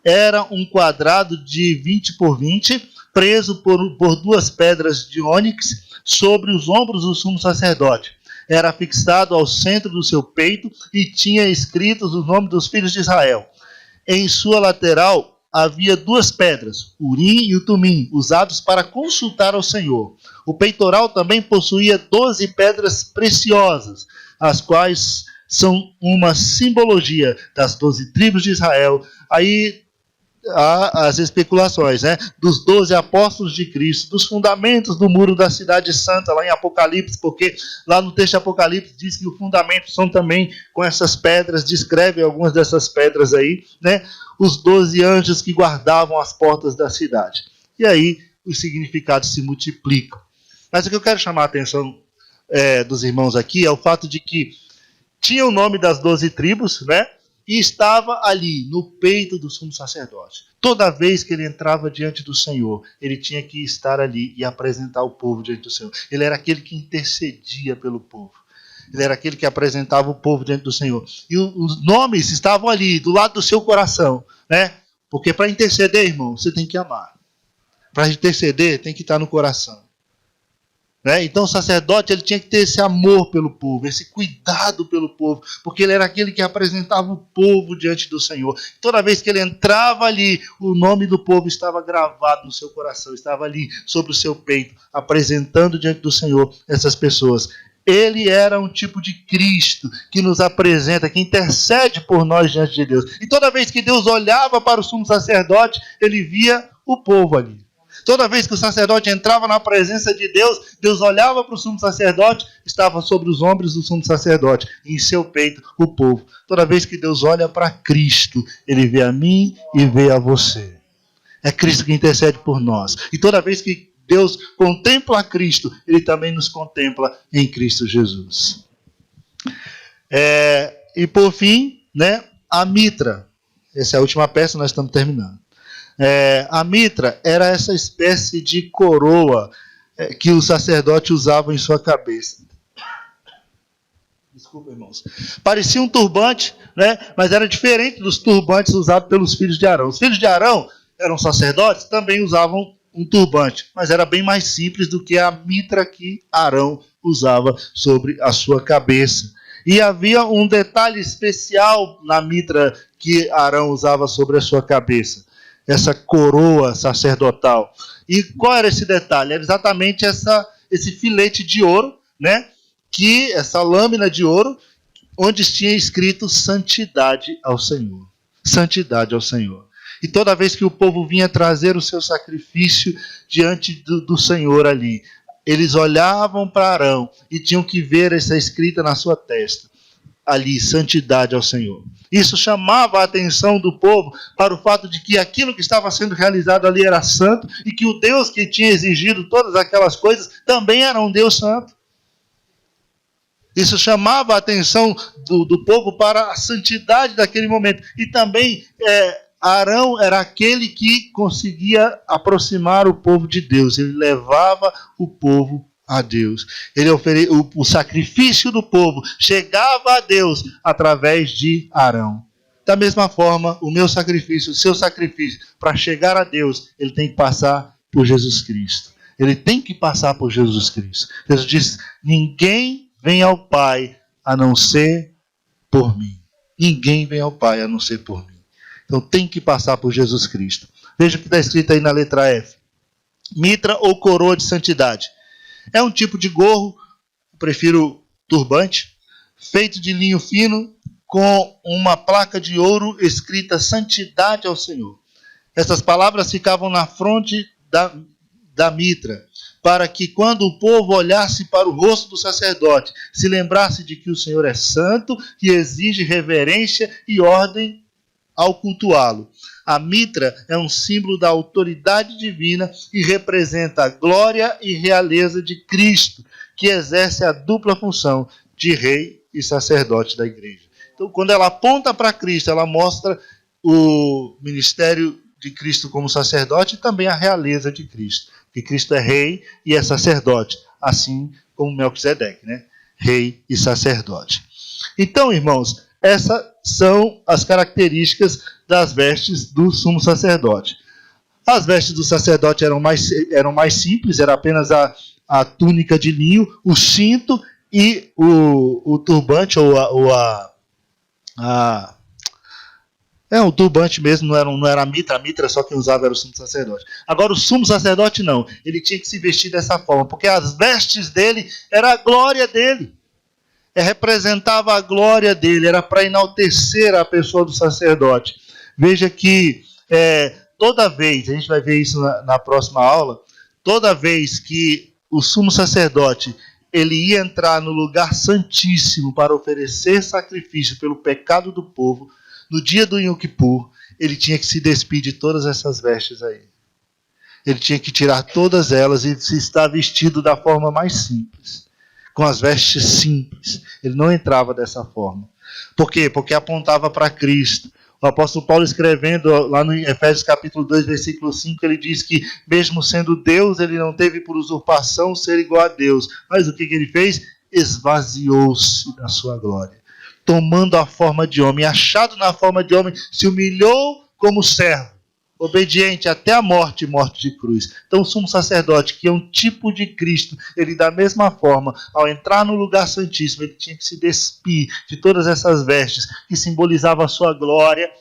Era um quadrado de 20 por 20, preso por duas pedras de ônix sobre os ombros do sumo sacerdote. Era fixado ao centro do seu peito e tinha escritos os nomes dos filhos de Israel. Em sua lateral havia duas pedras, Urim e o Tumim, usados para consultar ao Senhor. O peitoral também possuía 12 pedras preciosas, as quais são uma simbologia das 12 tribos de Israel. Aí há as especulações, né? Dos 12 apóstolos de Cristo, dos fundamentos do muro da cidade santa, lá em Apocalipse, porque lá no texto de Apocalipse diz que os fundamentos são também com essas pedras, descreve algumas dessas pedras aí, né? Os 12 anjos que guardavam as portas da cidade. E aí os significados se multiplicam. Mas o que eu quero chamar a atenção dos irmãos aqui é o fato de que tinha o nome das 12 tribos, né? E estava ali, no peito do sumo sacerdote. Toda vez que ele entrava diante do Senhor, ele tinha que estar ali e apresentar o povo diante do Senhor. Ele era aquele que intercedia pelo povo. Ele era aquele que apresentava o povo diante do Senhor. E os nomes estavam ali, do lado do seu coração, né? Porque para interceder, irmão, você tem que amar. Para interceder, tem que estar no coração. Né? Então o sacerdote ele tinha que ter esse amor pelo povo, esse cuidado pelo povo, porque ele era aquele que apresentava o povo diante do Senhor. Toda vez que ele entrava ali, o nome do povo estava gravado no seu coração, estava ali sobre o seu peito, apresentando diante do Senhor essas pessoas. Ele era um tipo de Cristo que nos apresenta, que intercede por nós diante de Deus. E toda vez que Deus olhava para o sumo sacerdote, ele via o povo ali. Toda vez que o sacerdote entrava na presença de Deus, Deus olhava para o sumo sacerdote, estava sobre os ombros do sumo sacerdote, e em seu peito o povo. Toda vez que Deus olha para Cristo, ele vê a mim e vê a você. É Cristo que intercede por nós. E toda vez que Deus contempla a Cristo, ele também nos contempla em Cristo Jesus. E por fim, né, a mitra. Essa é a última peça, nós estamos terminando. A mitra era essa espécie de coroa que o sacerdote usava em sua cabeça. Desculpa, irmãos. Parecia um turbante, né? Mas era diferente dos turbantes usados pelos filhos de Arão. Os filhos de Arão eram sacerdotes, também usavam um turbante, mas era bem mais simples do que a mitra que Arão usava sobre a sua cabeça. E havia um detalhe especial na mitra que Arão usava sobre a sua cabeça, essa coroa sacerdotal. E qual era esse detalhe? Era exatamente esse filete de ouro, né? Essa lâmina de ouro, onde tinha escrito santidade ao Senhor. Santidade ao Senhor. E toda vez que o povo vinha trazer o seu sacrifício diante do Senhor ali, eles olhavam para Arão e tinham que ver essa escrita na sua testa. Ali, santidade ao Senhor. Isso chamava a atenção do povo para o fato de que aquilo que estava sendo realizado ali era santo e que o Deus que tinha exigido todas aquelas coisas também era um Deus santo. Isso chamava a atenção do povo para a santidade daquele momento. E também Arão era aquele que conseguia aproximar o povo de Deus. Ele levava o povo a Deus. O sacrifício do povo chegava a Deus através de Arão. Da mesma forma, o meu sacrifício, o seu sacrifício, para chegar a Deus, ele tem que passar por Jesus Cristo. Ele tem que passar por Jesus Cristo. Jesus disse: ninguém vem ao Pai a não ser por mim. Ninguém vem ao Pai a não ser por mim. Então tem que passar por Jesus Cristo. Veja o que está escrito aí na letra F. Mitra ou coroa de santidade. É um tipo de gorro, eu prefiro turbante, feito de linho fino, com uma placa de ouro escrita santidade ao Senhor. Essas palavras ficavam na fronte da mitra, para que quando o povo olhasse para o rosto do sacerdote, se lembrasse de que o Senhor é santo e exige reverência e ordem ao cultuá-lo. A mitra é um símbolo da autoridade divina e representa a glória e realeza de Cristo, que exerce a dupla função de rei e sacerdote da igreja. Então, quando ela aponta para Cristo, ela mostra o ministério de Cristo como sacerdote e também a realeza de Cristo. Que Cristo é rei e é sacerdote, assim como Melquisedeque, né? Rei e sacerdote. Então, irmãos, essas são as características das vestes do sumo sacerdote. As vestes do sacerdote eram mais simples, era apenas a túnica de linho, o cinto e o turbante, o turbante mesmo, não era a mitra só quem usava era o sumo sacerdote. Agora o sumo sacerdote não, ele tinha que se vestir dessa forma, porque as vestes dele era a glória dele. Representava a glória dele, era para enaltecer a pessoa do sacerdote. Veja que toda vez, a gente vai ver isso na próxima aula, toda vez que o sumo sacerdote ele ia entrar no lugar santíssimo para oferecer sacrifício pelo pecado do povo, no dia do Yom Kippur, ele tinha que se despir de todas essas vestes aí. Ele tinha que tirar todas elas e se estar vestido da forma mais simples. Com as vestes simples. Ele não entrava dessa forma. Por quê? Porque apontava para Cristo. O apóstolo Paulo escrevendo lá no Efésios capítulo 2, versículo 5, ele diz que mesmo sendo Deus, ele não teve por usurpação ser igual a Deus. Mas o que ele fez? Esvaziou-se da sua glória. Tomando a forma de homem, achado na forma de homem, se humilhou como servo, obediente até a morte, morte de cruz. Então o sumo sacerdote, que é um tipo de Cristo, ele da mesma forma, ao entrar no lugar santíssimo, ele tinha que se despir de todas essas vestes que simbolizavam a sua glória,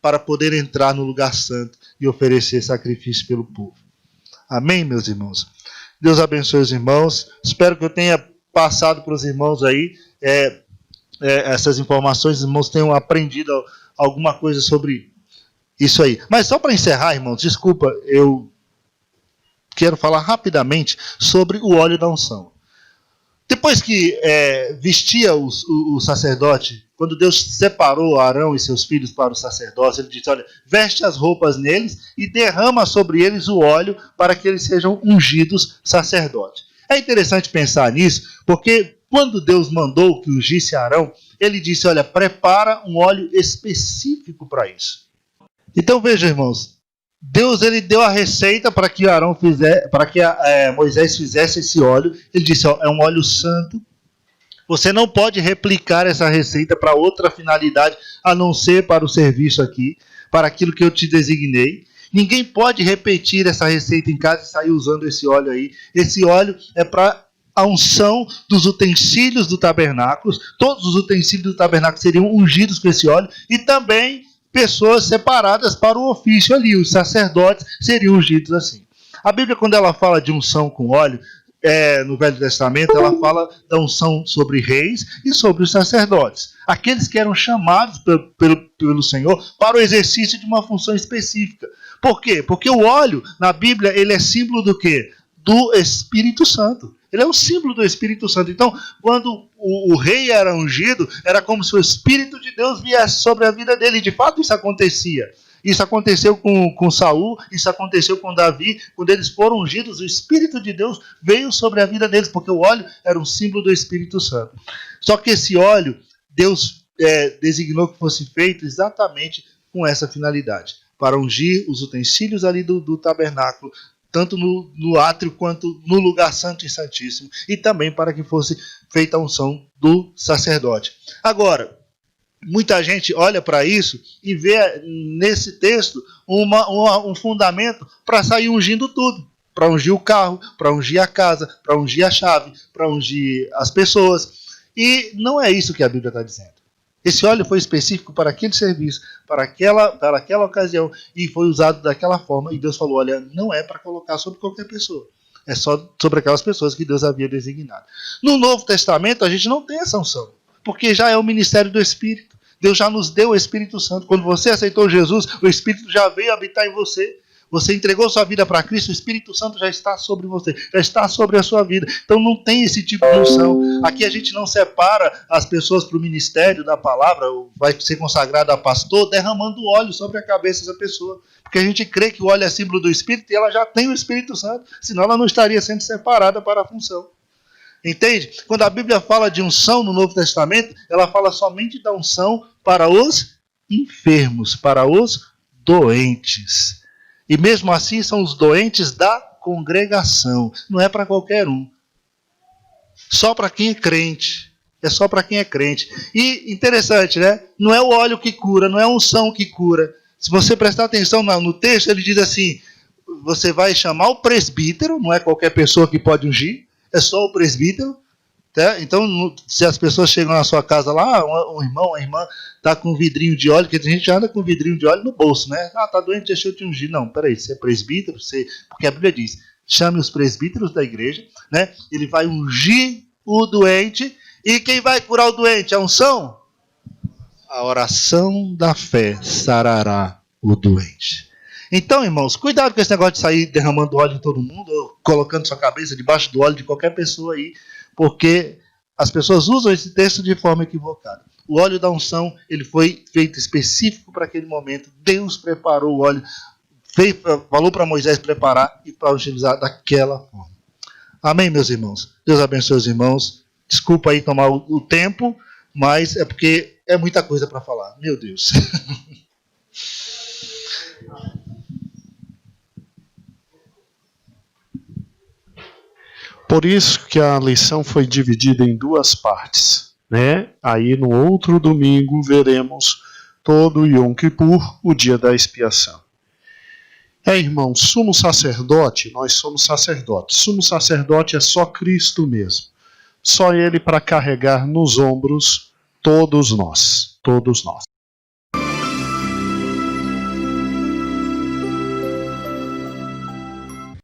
para poder entrar no lugar santo e oferecer sacrifício pelo povo. Amém, meus irmãos? Deus abençoe os irmãos. Espero que eu tenha passado para os irmãos aí essas informações, os irmãos tenham aprendido alguma coisa sobre isso aí. Mas só para encerrar, irmãos, desculpa, eu quero falar rapidamente sobre o óleo da unção. Depois que vestia o sacerdote, quando Deus separou Arão e seus filhos para o sacerdócio, ele disse: olha, veste as roupas neles e derrama sobre eles o óleo para que eles sejam ungidos sacerdotes. É interessante pensar nisso, porque quando Deus mandou que ungisse Arão, ele disse: olha, prepara um óleo específico para isso. Então veja, irmãos, Deus ele deu a receita para que Moisés fizesse esse óleo. Ele disse: ó, é um óleo santo. Você não pode replicar essa receita para outra finalidade, a não ser para o serviço aqui, para aquilo que eu te designei. Ninguém pode repetir essa receita em casa e sair usando esse óleo aí. Esse óleo é para a unção dos utensílios do tabernáculo. Todos os utensílios do tabernáculo seriam ungidos com esse óleo. E também pessoas separadas para o ofício ali. Os sacerdotes seriam ungidos assim. A Bíblia, quando ela fala de unção com óleo, no Velho Testamento, ela fala da unção sobre reis e sobre os sacerdotes. Aqueles que eram chamados pelo Senhor para o exercício de uma função específica. Por quê? Porque o óleo, na Bíblia, ele é símbolo do quê? Do Espírito Santo. Ele é um símbolo do Espírito Santo. Então, quando o rei era ungido, era como se o Espírito de Deus viesse sobre a vida dele. E de fato isso acontecia. Isso aconteceu com Saul, isso aconteceu com Davi. Quando eles foram ungidos, o Espírito de Deus veio sobre a vida deles, porque o óleo era um símbolo do Espírito Santo. Só que esse óleo, Deus designou que fosse feito exatamente com essa finalidade, para ungir os utensílios ali do tabernáculo, tanto no átrio quanto no lugar santo e santíssimo, e também para que fosse feita a unção do sacerdote. Agora, muita gente olha para isso e vê nesse texto um fundamento para sair ungindo tudo. Para ungir o carro, para ungir a casa, para ungir a chave, para ungir as pessoas. E não é isso que a Bíblia está dizendo. Esse óleo foi específico para aquele serviço, para aquela ocasião, e foi usado daquela forma. E Deus falou, olha, não é para colocar sobre qualquer pessoa. É só sobre aquelas pessoas que Deus havia designado. No Novo Testamento, a gente não tem essa unção, porque já é o ministério do Espírito. Deus já nos deu o Espírito Santo. Quando você aceitou Jesus, o Espírito já veio habitar em você. Você entregou sua vida para Cristo, o Espírito Santo já está sobre você, já está sobre a sua vida. Então não tem esse tipo de unção. Aqui a gente não separa as pessoas para o ministério da palavra, vai ser consagrado a pastor, derramando óleo sobre a cabeça dessa pessoa. Porque a gente crê que o óleo é símbolo do Espírito e ela já tem o Espírito Santo, senão ela não estaria sendo separada para a função. Entende? Quando a Bíblia fala de unção no Novo Testamento, ela fala somente da unção para os enfermos, para os doentes. E mesmo assim são os doentes da congregação. Não é para qualquer um. Só para quem é crente. É só para quem é crente. E interessante, né? Não é o óleo que cura, não é a unção que cura. Se você prestar atenção no texto, ele diz assim, você vai chamar o presbítero, não é qualquer pessoa que pode ungir, é só o presbítero. Tá? Então, se as pessoas chegam na sua casa lá, um irmão, uma irmã, está com um vidrinho de óleo, porque a gente anda com um vidrinho de óleo no bolso, né? Ah, tá doente, deixa eu te ungir. Não, peraí, você é presbítero, porque a Bíblia diz, chame os presbíteros da igreja, né? Ele vai ungir o doente, e quem vai curar o doente? A unção? A oração da fé sarará o doente. Então, irmãos, cuidado com esse negócio de sair derramando óleo em todo mundo, ou colocando sua cabeça debaixo do óleo de qualquer pessoa aí, porque as pessoas usam esse texto de forma equivocada. O óleo da unção, ele foi feito específico para aquele momento. Deus preparou o óleo, falou para Moisés preparar e para utilizar daquela forma. Amém, meus irmãos? Deus abençoe os irmãos. Desculpa aí tomar o tempo, mas é porque é muita coisa para falar. Meu Deus. Por isso que a lição foi dividida em duas partes, né? Aí no outro domingo veremos todo Yom Kippur, o dia da expiação. Irmão, sumo sacerdote, nós somos sacerdotes. Sumo sacerdote é só Cristo mesmo. Só Ele para carregar nos ombros todos nós.